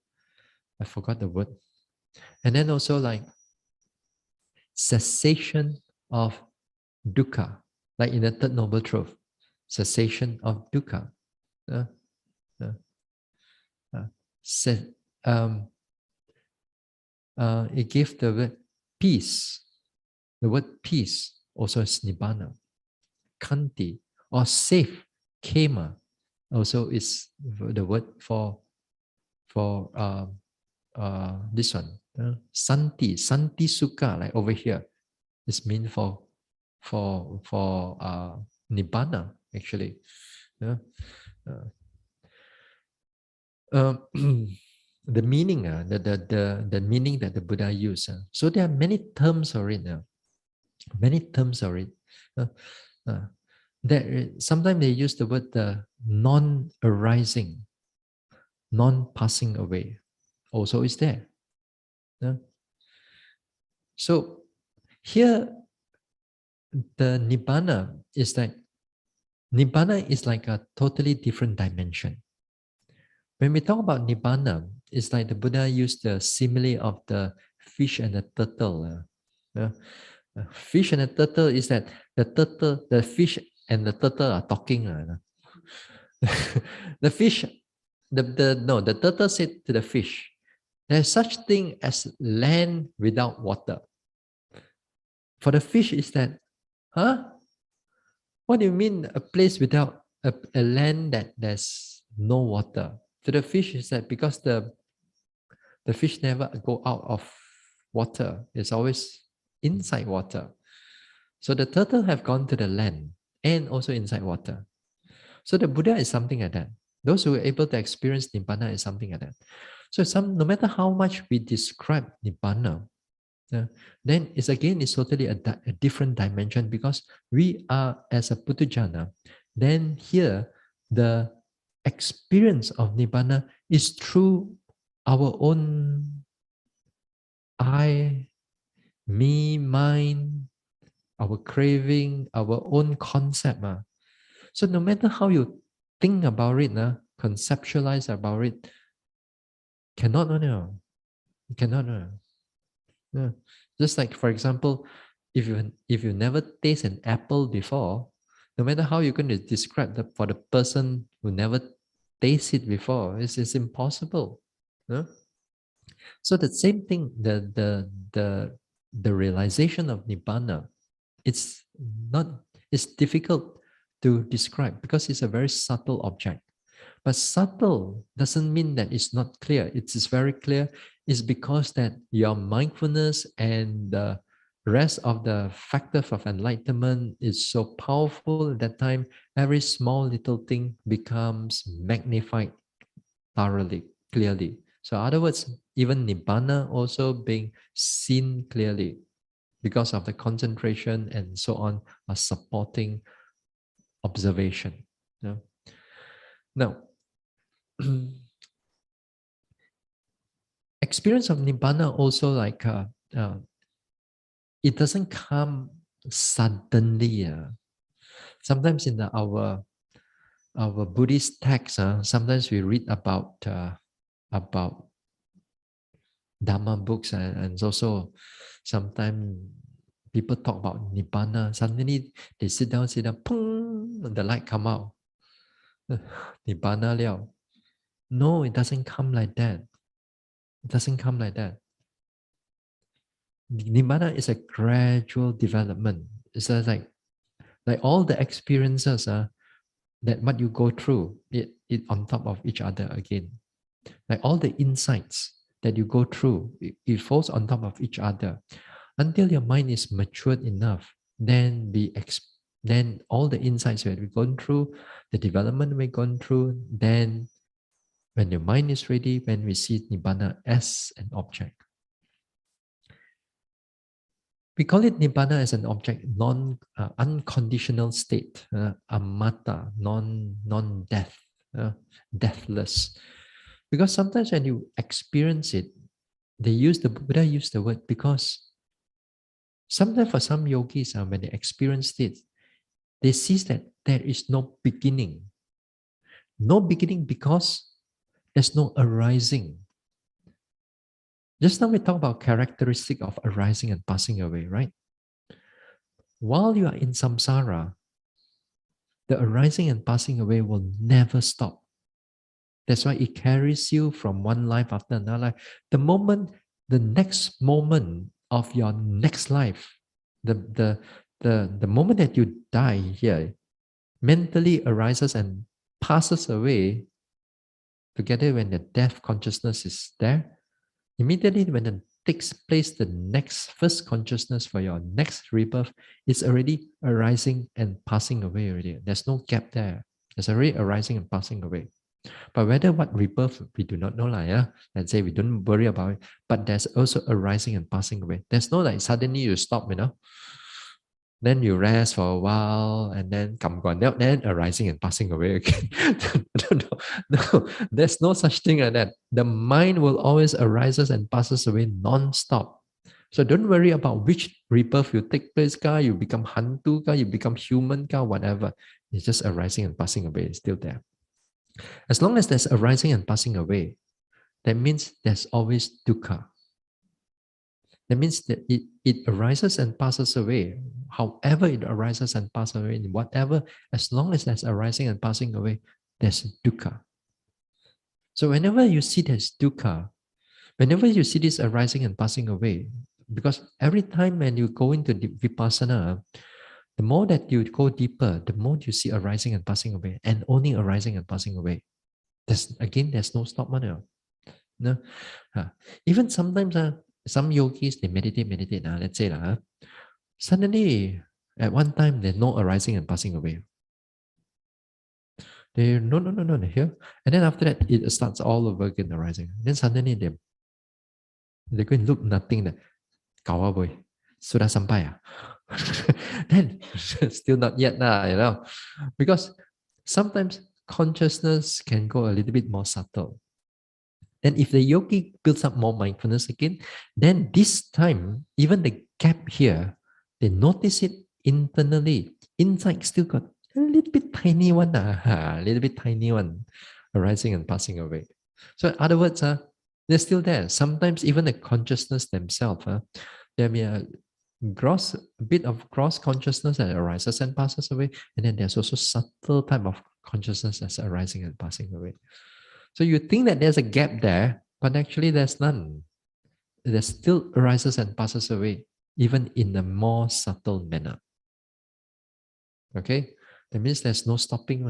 I forgot the word. And then also like cessation of dukkha, like in the Third Noble Truth, cessation of dukkha. Uh, uh, uh, it gives the word peace. The word peace also is nibbana. Kanti or safe, kema, also is the word for this one. Santi sukha, like over here, is mean for nibbana actually. The meaning, the meaning that the Buddha used. So there are many terms for it now. Many terms for it. Sometimes they use the word non-arising, non-passing away. Also is there. So here, the Nibbana is like a totally different dimension. When we talk about Nibbana, it's like the Buddha used the simile of the fish and the turtle. Fish and the turtle is that the fish and the turtle are talking. The fish, the turtle said to the fish, there's such thing as land without water. For the fish is that, what do you mean a place without a land that there's no water? To the fish is that because the fish never go out of water. It's always inside water. So the turtle have gone to the land and also inside water. So the Buddha is something like that. Those who are able to experience Nibbana is something like that. So no matter how much we describe Nibbana, then it's totally a different dimension because we are as a Puthujjana. Then here, the experience of Nibbana is through our own I, me, mine, our craving, our own concept. So no matter how you think about it, conceptualize about it, cannot. You cannot. Yeah. Just like, for example, if you never taste an apple before, no matter how you're going to describe that for the person who never tasted it before, it's impossible. So the same thing, the realization of Nibbana, it's difficult to describe because it's a very subtle object. But subtle doesn't mean that it's not clear. It is very clear. It's because that your mindfulness and the rest of the factors of enlightenment is so powerful at that time, every small little thing becomes magnified thoroughly, clearly. So in other words, even Nibbana also being seen clearly. because of the concentration and so on are supporting observation. Yeah. Now, experience of Nibbana also like it doesn't come suddenly. Sometimes in our Buddhist texts, sometimes we read about Dharma books, and also sometimes people talk about Nibbana. Suddenly they sit down, pung, and the light come out. Nibbana liao. No, it doesn't come like that. It doesn't come like that. Nibbana is a gradual development. It's like all the experiences that what you go through, it on top of each other again. Like all the insights that you go through, it falls on top of each other until your mind is matured enough. Then then all the insights that we've gone through, the development we've gone through, then when your mind is ready, when we see Nibbana as an object. We call it Nibbana as an object, unconditional state, amata, non-death, deathless. Because sometimes when you experience it, Buddha used the word because sometimes for some yogis, when they experience it, they see that there is no beginning. No beginning because there's no arising. Just now we talk about characteristic of arising and passing away, right? While you are in samsara, the arising and passing away will never stop. That's why it carries you from one life after another life. The next moment of your next life, the moment that you die here, mentally arises and passes away together when the death consciousness is there. Immediately when it takes place, the next first consciousness for your next rebirth is already arising and passing away already. There's no gap there. It's already arising and passing away. But whether what rebirth, we do not know. Let's say we don't worry about it. But there's also arising and passing away. There's no like suddenly you stop, Then you rest for a while and then then arising and passing away again. No, there's no such thing like that. The mind will always arises and passes away non-stop. So don't worry about which rebirth you take place, you become hantu, you become human, whatever. It's just arising and passing away. It's still there. As long as there's arising and passing away, that means there's always dukkha. That means that it arises and passes away. However it arises and passes away, in whatever, as long as there's arising and passing away, there's dukkha. So whenever you see there's dukkha, whenever you see this arising and passing away, because every time when you go into the vipassana, the more that you go deeper, the more you see arising and passing away, and only arising and passing away. There's no stop. No? Even sometimes some yogis, they meditate, let's say, suddenly at one time there's no arising and passing away. They no here, and then after that it starts all over again arising. Then suddenly they go and look nothing. That kawa boy, sudah sampai Then still not yet because sometimes consciousness can go a little bit more subtle. And if the yogi builds up more mindfulness again, then this time, even the gap here, they notice it internally. Inside still got a little bit tiny one, a little bit tiny one arising and passing away. So in other words, they're still there. Sometimes even the consciousness themselves, there may be a bit of gross consciousness that arises and passes away. And then there's also subtle type of consciousness that's arising and passing away. So you think that there's a gap there, but actually there's none. There still arises and passes away, even in a more subtle manner. Okay? That means there's no stopping.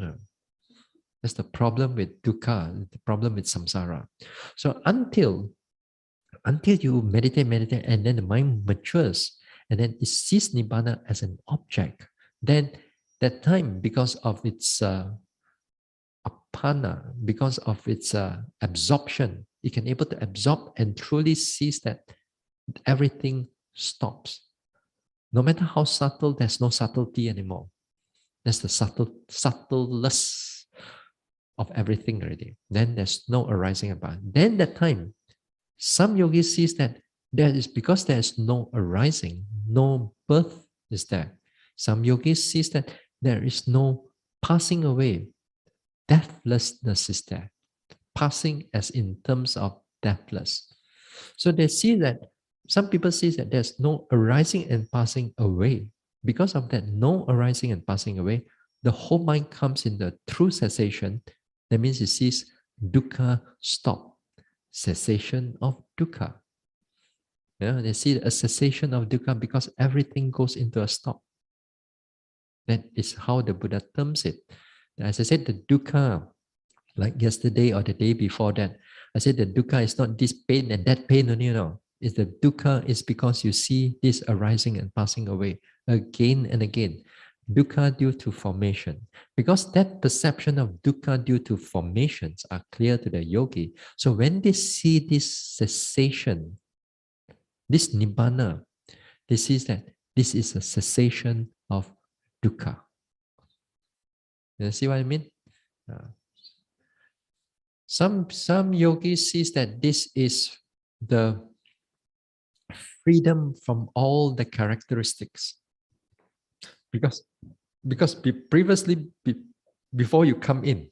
That's the problem with dukkha, the problem with samsara. So until you meditate, and then the mind matures, and then it sees Nibbana as an object, then that time, because of its apana, because of its absorption, it can able to absorb and truly sees that everything stops. No matter how subtle, there's no subtlety anymore. That's the subtlest of everything already. Then there's no arising about. Then that time, some yogis sees that there is because there's no arising, no birth is there. Some yogis sees that there is no passing away. Deathlessness is there. Passing as in terms of deathless. So they see that some people see that there's no arising and passing away. Because of that, no arising and passing away, the whole mind comes in the true cessation. That means it sees dukkha stop, cessation of dukkha. Yeah, they see a cessation of dukkha because everything goes into a stop. That is how the Buddha terms it. As I said, the dukkha, like yesterday or the day before that, I said the dukkha is not this pain and that pain only, It's the dukkha is because you see this arising and passing away again and again. Dukkha due to formation. Because that perception of dukkha due to formations are clear to the yogi. So when they see this cessation, this nibbana, they see that this is a cessation of dukkha. You see what I mean? Some yogis sees that this is the freedom from all the characteristics. Because previously, before you come in,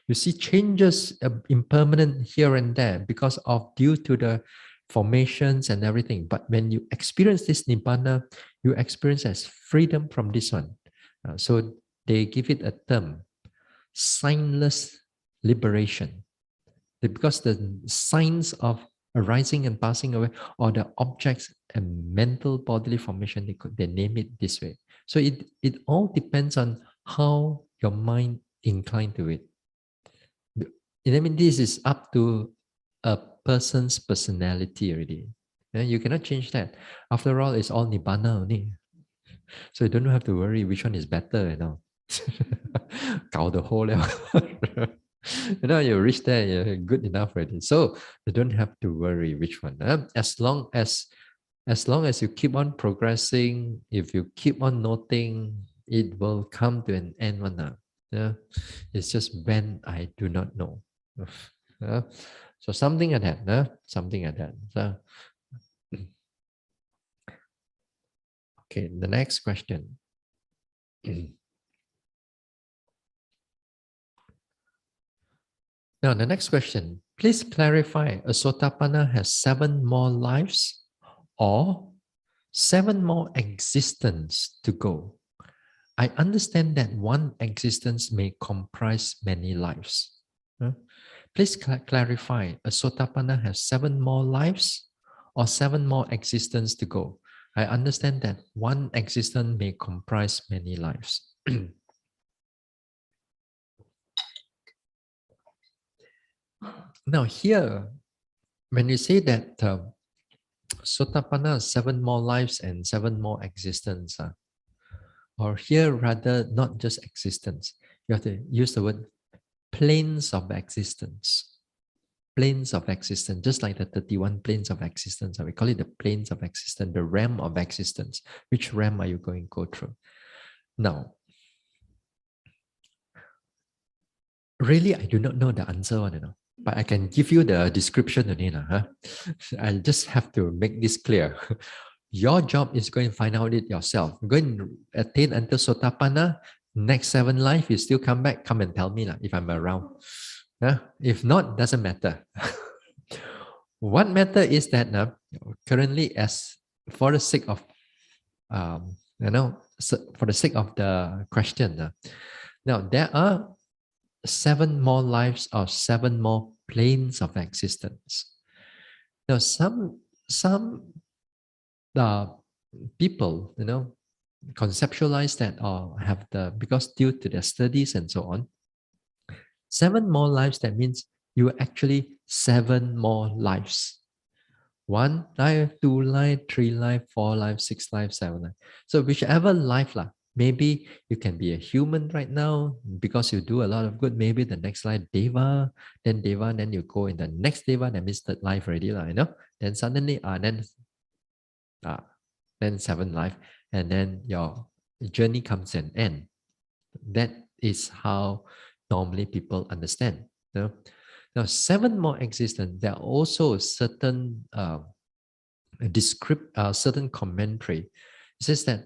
you see changes impermanent here and there because of due to the formations and everything. But when you experience this nibbana, you experience as freedom from this one. So they give it a term, signless liberation. Because the signs of arising and passing away, or the objects and mental bodily formation, they name it this way. So it all depends on how your mind inclined to it. I mean, this is up to a person's personality already. You cannot change that. After all, it's all nibbana only. So you don't have to worry which one is better, 搞the whole you reach there, you're good enough already. So you don't have to worry which one. As long as you keep on progressing, if you keep on noting, it will come to an end one now. Yeah, it's just when I do not know. So something like that. Something like that. So, okay, the next question. Now, the next question. Please clarify, a Sotapanna has 7 more lives or 7 more existence to go. I understand that one existence may comprise many lives. Please clarify, a Sotapanna has 7 more lives or 7 more existence to go. I understand that one existence may comprise many lives. Now here, when you say that Sotapanna, 7 more lives and 7 more existence, or here rather not just existence, you have to use the word planes of existence. Planes of existence, just like the 31 planes of existence. We call it the planes of existence, the realm of existence. Which realm are you going to go through? Now, really, I do not know the answer, but I can give you the description. I just have to make this clear. Your job is going to find out it yourself. You're going to attain until Sotapanna. Next 7 life, you still come back, come and tell me if I'm around. If not, doesn't matter. What matter is that currently, as for the sake of for the sake of the question, now there are 7 more lives or 7 more planes of existence. Now, some people, conceptualize that or have because due to their studies and so on, 7 more lives, that means you actually 7 more lives. 1 life, 2 life, 3 life, 4 life, 6 life, 7 life. So whichever life, maybe you can be a human right now because you do a lot of good. Maybe the next life, Deva, then you go in the next Deva, that means third life already, Then suddenly, then seven life, and then your journey comes to an end. That is how normally people understand. You know? Now, seven more existence. There are also certain certain commentary. It says that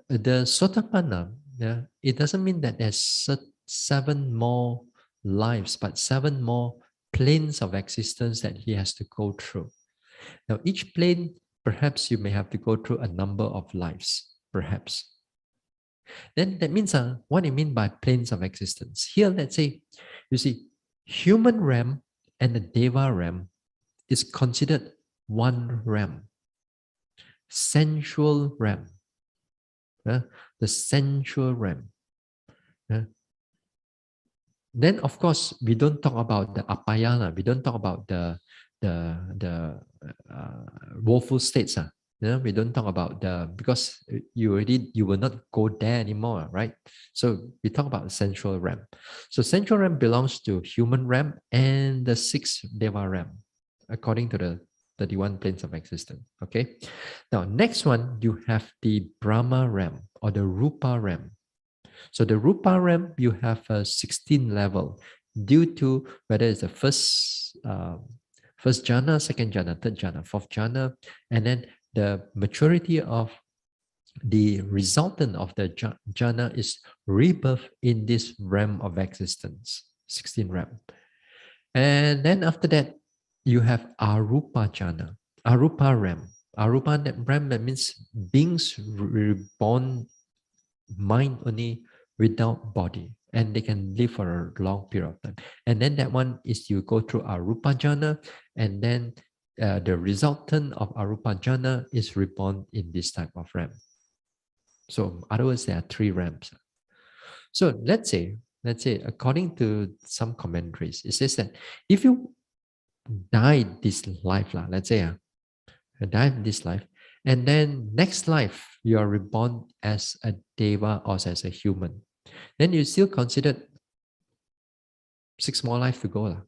the Sotapanna, yeah, it doesn't mean that there's seven more lives, but seven more planes of existence that he has to go through. Now, each plane, perhaps you may have to go through a number of lives, perhaps. Then that means what do you mean by planes of existence? Here, let's say, you see, human realm and the Deva realm is considered one realm, sensual realm, the sensual realm. Then, of course, we don't talk about the apayana. We don't talk about the woeful states. We don't talk about because you will not go there anymore, right? So we talk about the sensual realm. So sensual realm belongs to human realm and the sixth deva realm, according to the 31 planes of existence. Okay. Now, next one, you have the Brahma realm or the Rupa realm. So the Rupa realm, you have a 16 level due to whether it's the first jhana, second jhana, third jhana, fourth jhana, and then the maturity of the resultant of the jhana is rebirth in this realm of existence, 16 realm. And then after that, you have Arupa jhana, Arupa realm. Arupa realm, that means beings reborn mind only without body, and they can live for a long period of time. And then that one is you go through Arupa jhana, and then the resultant of Arupa jhana is reborn in this type of realm. So in other words, there are three realms. So let's say, according to some commentaries, it says that if you die this life, let's say, die in this life, and then next life you are reborn as a deva or as a human, then you still considered 6 more life to go.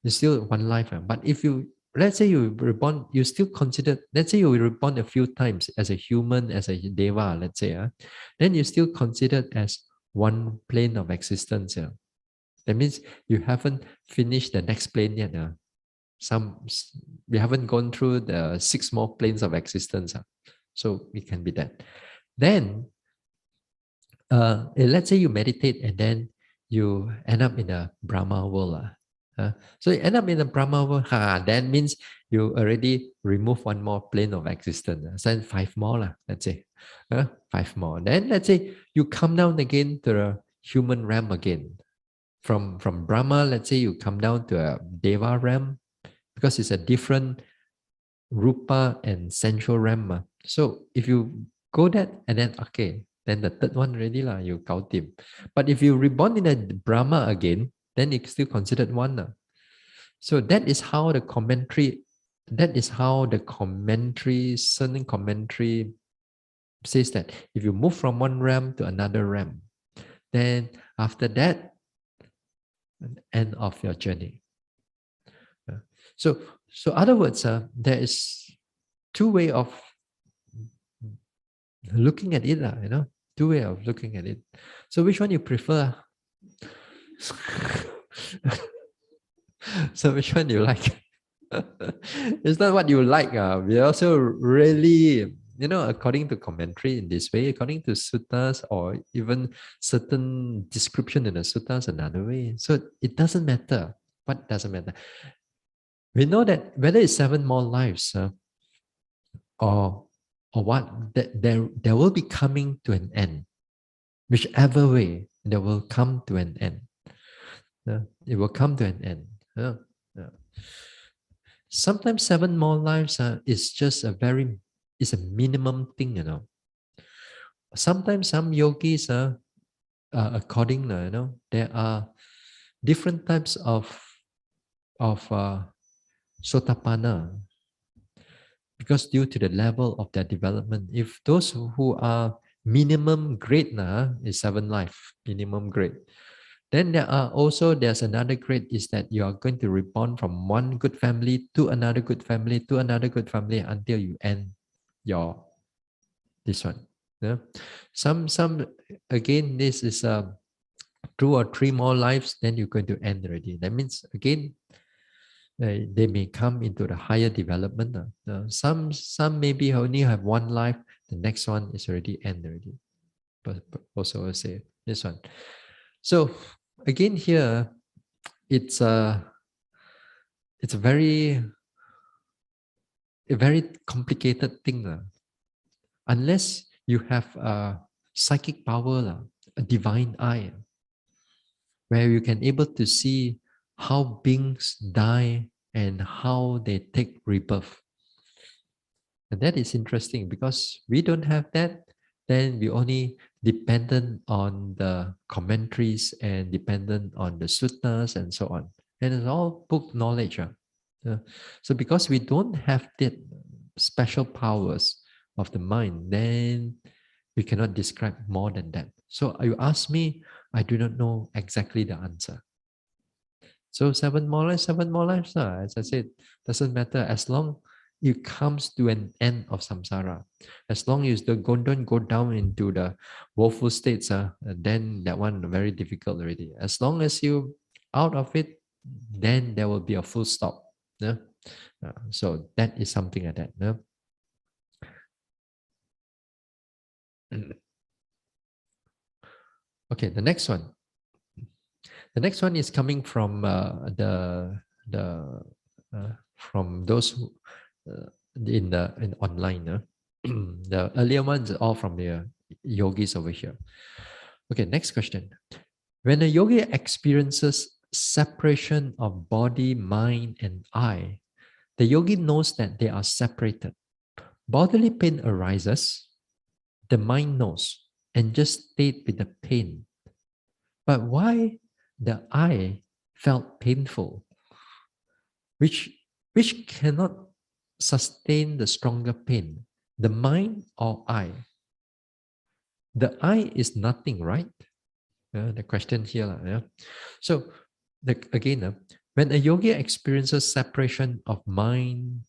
You still one life. But if you, let's say you reborn, you still consider, let's say you were reborn a few times as a human, as a deva, let's say, then you still considered as one plane of existence. That means you haven't finished the next plane yet. We haven't gone through the 6 more planes of existence. So it can be that. Then, let's say you meditate and then you end up in a Brahma world. So you end up in a Brahma world, that means you already remove one more plane of existence. So 5 more, let's say. 5 more. Then let's say you come down again to the human realm again. From Brahma, let's say you come down to a Deva realm, because it's a different Rupa and sensual realm. So if you go that and then, okay, then the third one already you kautim. But if you reborn in a Brahma again, then it's still considered one. So that is how the commentary, certain commentary says that if you move from one realm to another realm, then after that, end of your journey. So other words, there is two way of looking at it, two way of looking at it. So which one you prefer? So which one you like? It's not what you like. We also really, according to commentary in this way, according to suttas or even certain description in the suttas another way. So it doesn't matter. What doesn't matter? We know that whether it's 7 more lives or what, that there will be coming to an end. Whichever way, there will come to an end. It will come to an end. Sometimes 7 more lives is just it's a minimum thing, Sometimes some yogis according, there are different types of sotapanna, because due to the level of their development, if those who are minimum grade is 7 life, minimum grade. Then there's another grade, is that you are going to reborn from one good family to another good family to another good family until you end your This one. Yeah. Some again, this is 2 or 3 more lives, then you're going to end already. That means again, they may come into the higher development. Some maybe only have 1 life, the next one is already end already. But also I say this one. So again here, it's a very complicated thing. Unless you have a psychic power, a divine eye, where you can able to see how beings die and how they take rebirth. And that is interesting because we don't have that. Then we only dependent on the commentaries and dependent on the suttas and so on. And it's all book knowledge. So because we don't have that special powers of the mind, then we cannot describe more than that. So you ask me, I do not know exactly the answer. So 7 more lives, 7 more lives. As I said, doesn't matter as long it comes to an end of samsara. As long as the don't go down into the woeful states, then that one very difficult already. As long as you out of it, then there will be a full stop. Yeah? So that is something like that. Yeah? Okay, the next one. The next one is coming from the from those who, in online. The earlier ones are all from the yogis over here. Okay, next question. When a yogi experiences separation of body, mind, and I, the yogi knows that they are separated. Bodily pain arises, the mind knows and just stayed with the pain. But why the I felt painful, which cannot sustain the stronger pain, the mind or I? The I is nothing, right? The question here. Yeah? So again, when a yogi experiences separation of mind,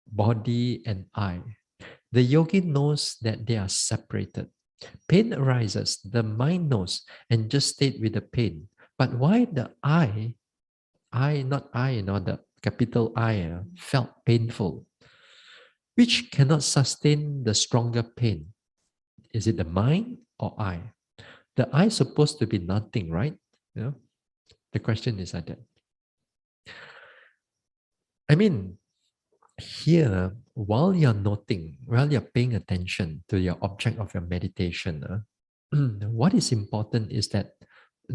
body, and I, the yogi knows that they are separated. Pain arises, the mind knows and just stayed with the pain. But why the not I, the capital I, felt painful, which cannot sustain the stronger pain? Is it the mind or I? The I is supposed to be nothing, right? Yeah. The question is like that. I mean, here, while you're noting, while you're paying attention to your object of your meditation, what is important is that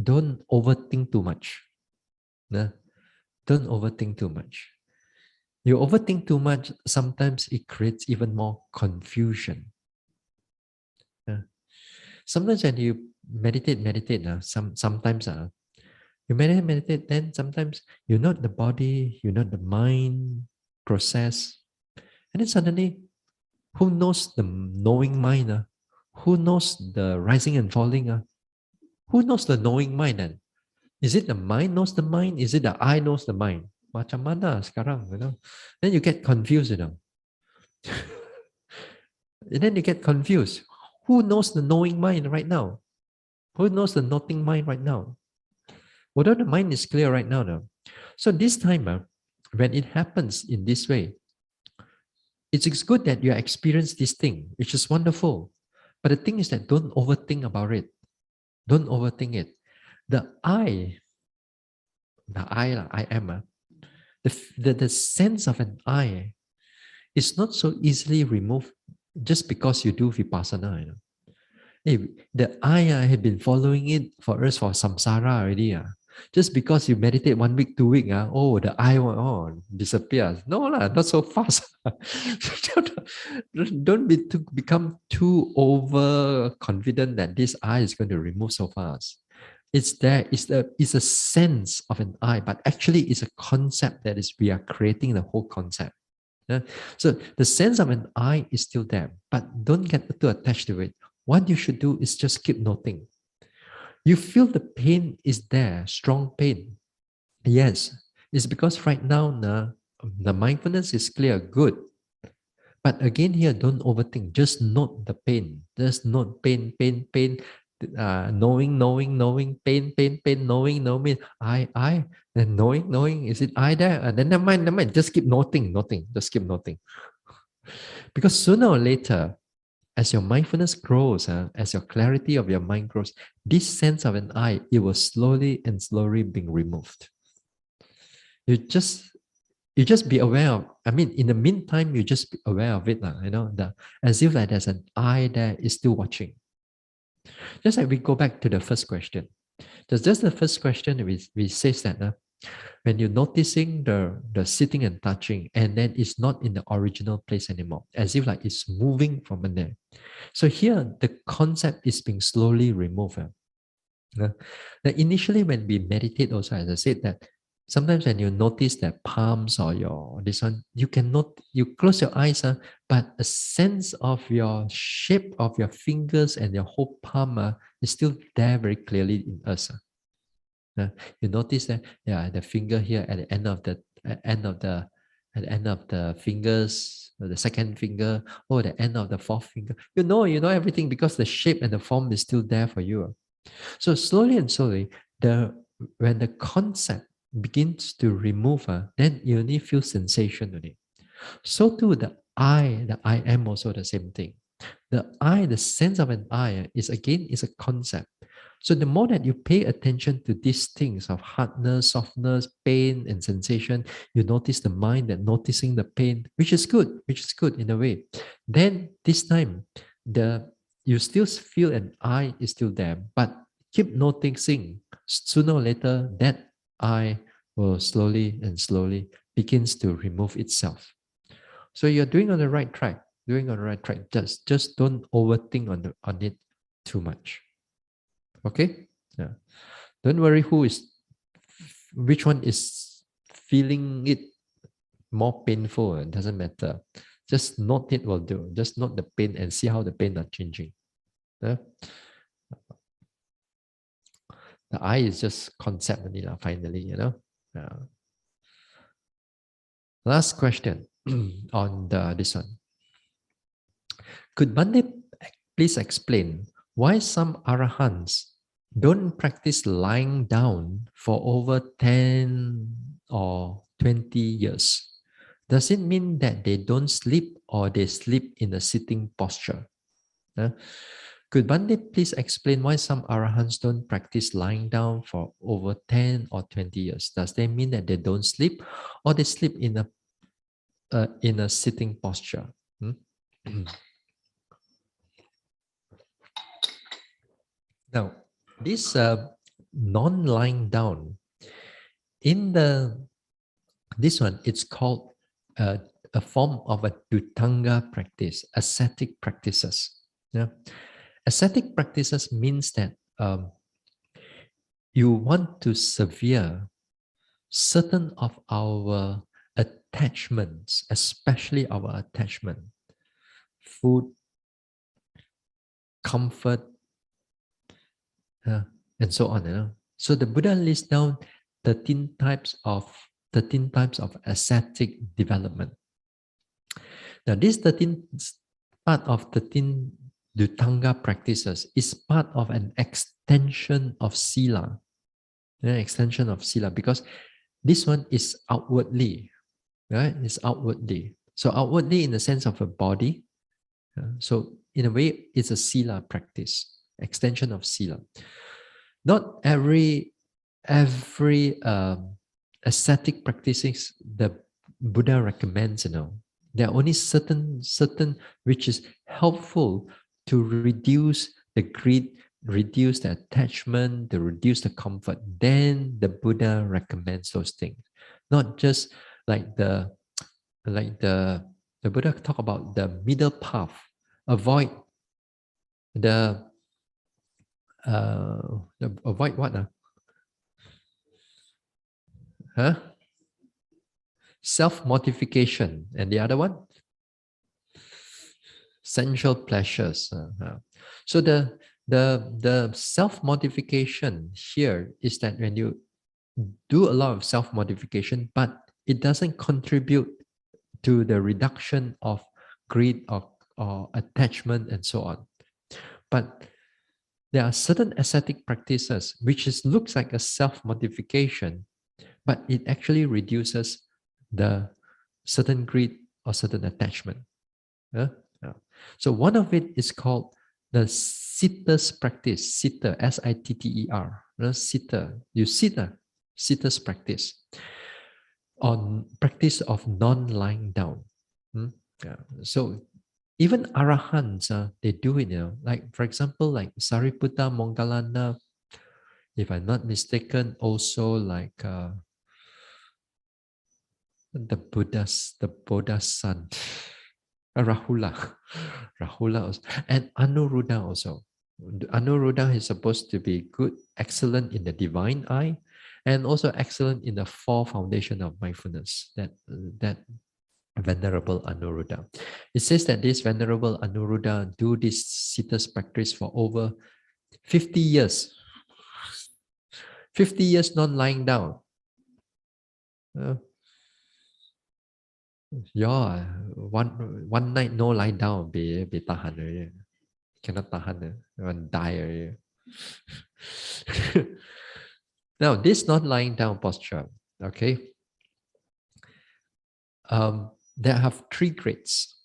don't overthink too much. Don't overthink too much. You overthink too much, sometimes it creates even more confusion. Sometimes when you meditate, sometimes you meditate, then sometimes you note the body, you note the mind process, and then suddenly, who knows the knowing mind? Who knows the rising and falling? Who knows the knowing mind? Then? Is it the mind knows the mind? Is it the I knows the mind? Macam mana sekarang, Then you get confused, And then you get confused. Who knows the knowing mind right now? Who knows the noting mind right now? Although the mind is clear right now. So this time, when it happens in this way, it's good that you experience this thing, which is wonderful. But the thing is that don't overthink about it. Don't overthink it. The I am, the sense of an I is not so easily removed just because you do vipassana. Hey, the I have been following it for us for samsara already. Just because you meditate 1 week, 2 weeks, the I disappears. No, not so fast. Don't become too overconfident that this I is going to remove so fast. It's there. It's a sense of an I, but actually it's a concept that is we are creating the whole concept. So the sense of an I is still there, but don't get too attached to it. What you should do is just keep noting. You feel the pain is there, strong pain. Yes, it's because right now the mindfulness is clear, good. But again, here, don't overthink. Just note the pain. Just note pain, pain, pain. Knowing, pain, pain, pain, knowing, I, then knowing, is it I there? And then never mind, just keep noting, just keep noting. Because sooner or later, as your mindfulness grows, as your clarity of your mind grows, this sense of an I, it will slowly and slowly being removed. You just be aware of, in the meantime, you just be aware of it, as if like there's an I there is still watching. Just like we go back to the first question. Just the first question, we say that when you're noticing the sitting and touching, and then it's not in the original place anymore, as if like it's moving from in there. So here, the concept is being slowly removed. Now, initially, when we meditate also, as I said, that sometimes when you notice that palms or your this one, you close your eyes, but a sense of your shape of your fingers and your whole palm is still there very clearly in us. You notice that, the finger here at the end of the fingers, the second finger, or the end of the fourth finger. You know everything because the shape and the form is still there for you. So slowly and slowly, when the concept begins to remove, then you only feel sensation on it. So too the I am also the same thing. The sense of an I is a concept. So the more that you pay attention to these things of hardness, softness, pain, and sensation, you notice the mind that noticing the pain, which is good in a way. Then this time, you still feel an I is still there, but keep noticing. Sooner or later, that I will slowly and slowly begins to remove itself. So you're doing on the right track. Just don't overthink on it too much. Okay? Yeah. Don't worry which one is feeling it more painful. It doesn't matter. Just note it will do. Just note the pain and see how the pain are changing. Yeah? The I is just concept only, finally, Last question on this one. Could Bhante please explain why some arahants don't practice lying down for over 10 or 20 years? Does it mean that they don't sleep or they sleep in a sitting posture? Could Bhante please explain why some arahants don't practice lying down for over 10 or 20 years? Does that mean that they don't sleep or they sleep in a sitting posture? Now, this non-lying down, this one, it's called a form of a Dutanga practice, ascetic practices. Yeah. Ascetic practices means that you want to sever certain of our attachments, especially our attachment, food, comfort, and so on. So the Buddha lists down 13 types of ascetic development. Now, this 13 part of 13 Dutanga practices is part of an extension of Sila. Because this one is outwardly, right? It's outwardly. So outwardly in the sense of a body. So in a way, it's a Sila practice, extension of Sila. Not every ascetic practices the Buddha recommends, There are only certain which is helpful to reduce the greed, reduce the attachment, to reduce the comfort. Then the Buddha recommends those things. Not just like the Buddha talk about the middle path. Avoid avoid what? Self-mortification. And the other one? Sensual pleasures. So the self-mortification here is that when you do a lot of self-mortification, but it doesn't contribute to the reduction of greed or attachment and so on. But there are certain ascetic practices which looks like a self-modification, but it actually reduces the certain greed or certain attachment. Yeah? Yeah. So one of it is called the sitter's practice. Sitter, S-I-T-T-E-R. Sitter. You sit, sitter's practice. On practice of non-lying down. Yeah. So even arahants, they do it, like for example, like Sariputta, Mongalana, if I'm not mistaken, also like the Buddha's son, Rahula, Rahula also, and Anuruddha also. Anuruddha is supposed to be good, excellent in the divine eye, and also excellent in the four foundation of mindfulness. That Venerable Anuruddha. It says that this Venerable Anuruddha do this sitter's practice for over 50 years. 50 years not lying down. Yeah, one night no lying down, be tahan already. Cannot tahan, one die already. Now, this not lying down posture, okay? There have three grades,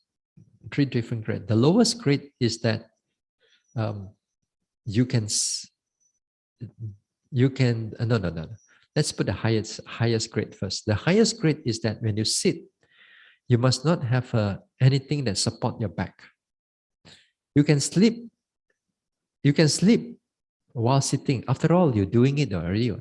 three different grades. The lowest grade is that you can no. Let's put the highest grade first. The highest grade is that when you sit, you must not have anything that support your back. You can sleep. You can sleep while sitting. After all, you're doing it already.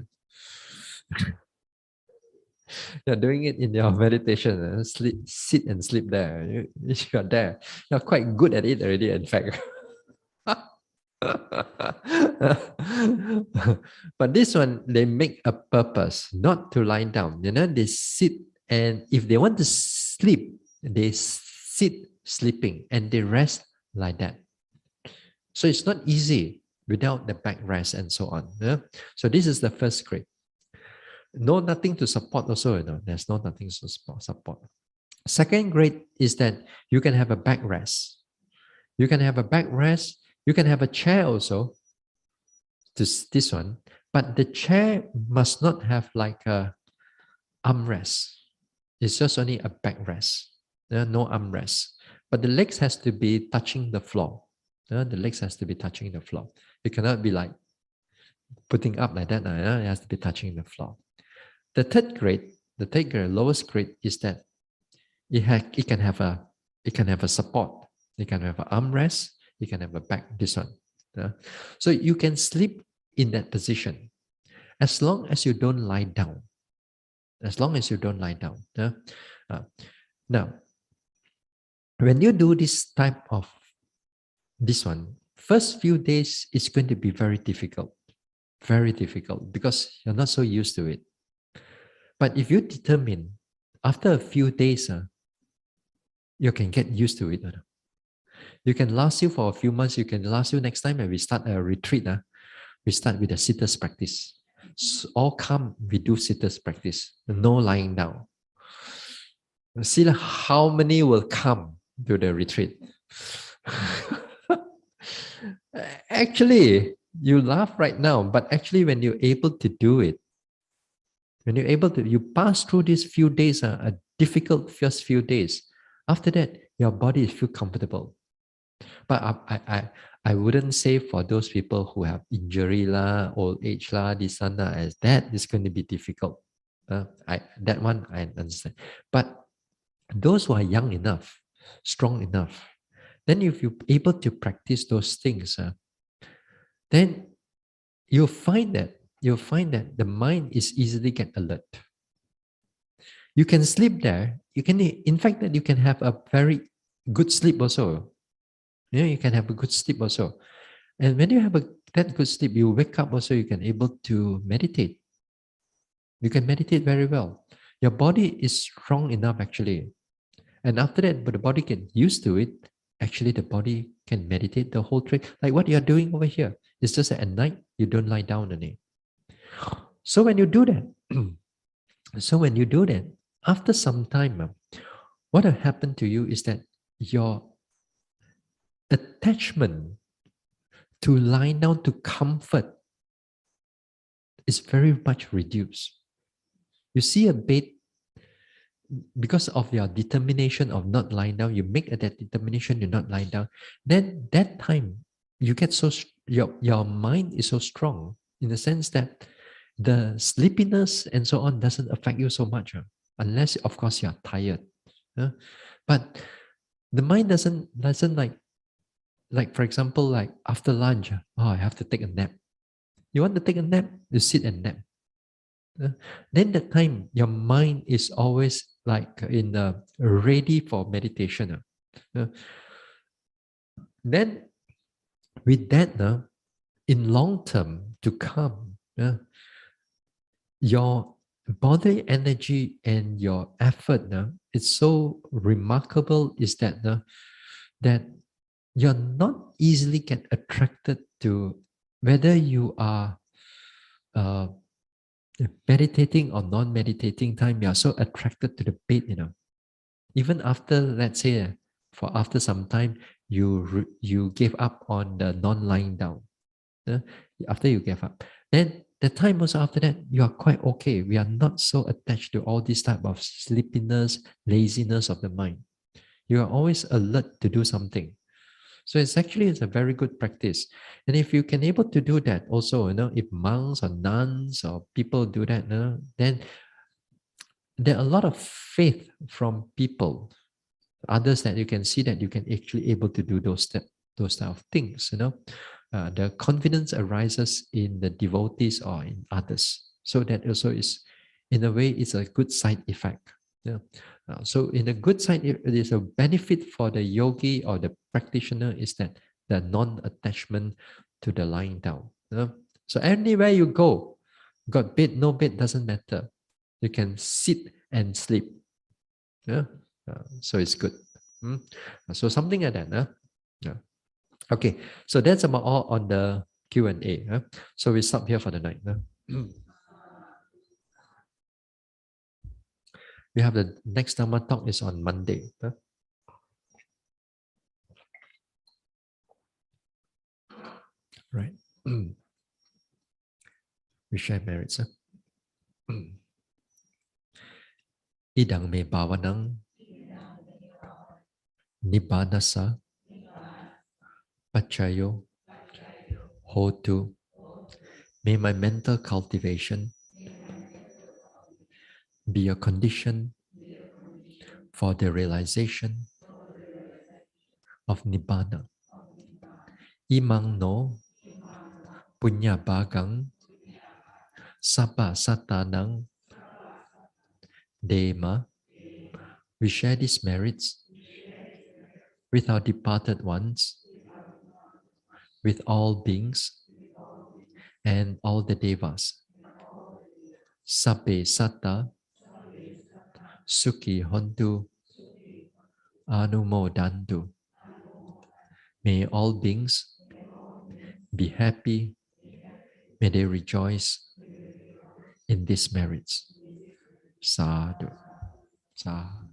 You're doing it in your meditation. Sit and sleep there. You're there. You're quite good at it already, in fact. But this one, they make a purpose not to lie down. They sit, and if they want to sleep, they sit sleeping and they rest like that. So it's not easy without the backrest and so on. Yeah? So this is the first grade. Nothing to support also, there's nothing to support. Second grade is that you can have a backrest. You can have a backrest. You can have a chair also. This one, but the chair must not have like a armrest. It's just only a backrest. No armrest. But the legs has to be touching the floor. The legs has to be touching the floor. It cannot be like putting up like that. It has to be touching the floor. The third grade, lowest grade, is that it can have a support. It can have an armrest. It can have a back. This one. So you can sleep in that position as long as you don't lie down. As long as you don't lie down. Now, when you do this type of this one, first few days is going to be very difficult because you're not so used to it. But if you determine after a few days, you can get used to it. You can last you for a few months. You can last you next time when we start a retreat. We start with a sitter's practice. So all come, we do sitter's practice. No lying down. See how many will come to the retreat. Actually, you laugh right now, but actually when you're able to do it, you pass through these few days, a difficult first few days. After that, your body feel comfortable. But I wouldn't say for those people who have injury old age this as that is going to be difficult. That one I understand. But those who are young enough, strong enough, then if you're able to practice those things, then you'll find that the mind is easily get alert. You can sleep there. You can, in fact, that you can have a very good sleep also. You can have a good sleep also. And when you have that good sleep, you wake up also, you can able to meditate. You can meditate very well. Your body is strong enough actually. And after that, but the body get used to it, actually the body can meditate the whole trip. Like what you're doing over here. It's just that at night, you don't lie down on it. So when you do that, after some time, what will happen to you is that your attachment to lying down to comfort is very much reduced. You see a bed, because of your determination of not lying down, you make that determination to not lie down, then that time you get your mind is so strong in the sense that the sleepiness and so on doesn't affect you so much, unless of course you're tired. But the mind doesn't like for example, like after lunch, oh, I have to take a nap. You want to take a nap, you sit and nap. Then the time your mind is always like in ready for meditation. Then with that, in long term to come, your body energy and your effort, it's so remarkable is that that you're not easily get attracted to whether you are uh, meditating or non-meditating time. You are so attracted to the bed, even after, let's say, for after some time, you gave up on the non-lying down. After you gave up, then the time also after that, you are quite okay. We are not so attached to all this type of sleepiness, laziness of the mind. You are always alert to do something. So it's a very good practice. And if you can able to do that also, if monks or nuns or people do that, then there are a lot of faith from people, others that you can see that you can actually able to do those type of things. The confidence arises in the devotees or in others. So that also is, in a way, it's a good side effect. Yeah. So in a good side, it is a benefit for the yogi or the practitioner is that the non-attachment to the lying down. So anywhere you go, got bed, no bed, doesn't matter. You can sit and sleep. Yeah. So it's good. So something like that. Yeah. Okay. So that's about all on the Q&A. So we stop here for the night. We have the next Dhamma talk is on Monday. Right. We share merits. Idang me bhavanang nibbanasa pachayo hotu. May my mental cultivation be a condition for the realization of Nibbana. Imang no punya bagang sabba satanang dema. We share these merits with our departed ones, with all beings and all the devas. Sabbe satta sukhi hontu anumodantu. May all beings be happy. May they rejoice in these merits. Sadhu. Sadhu.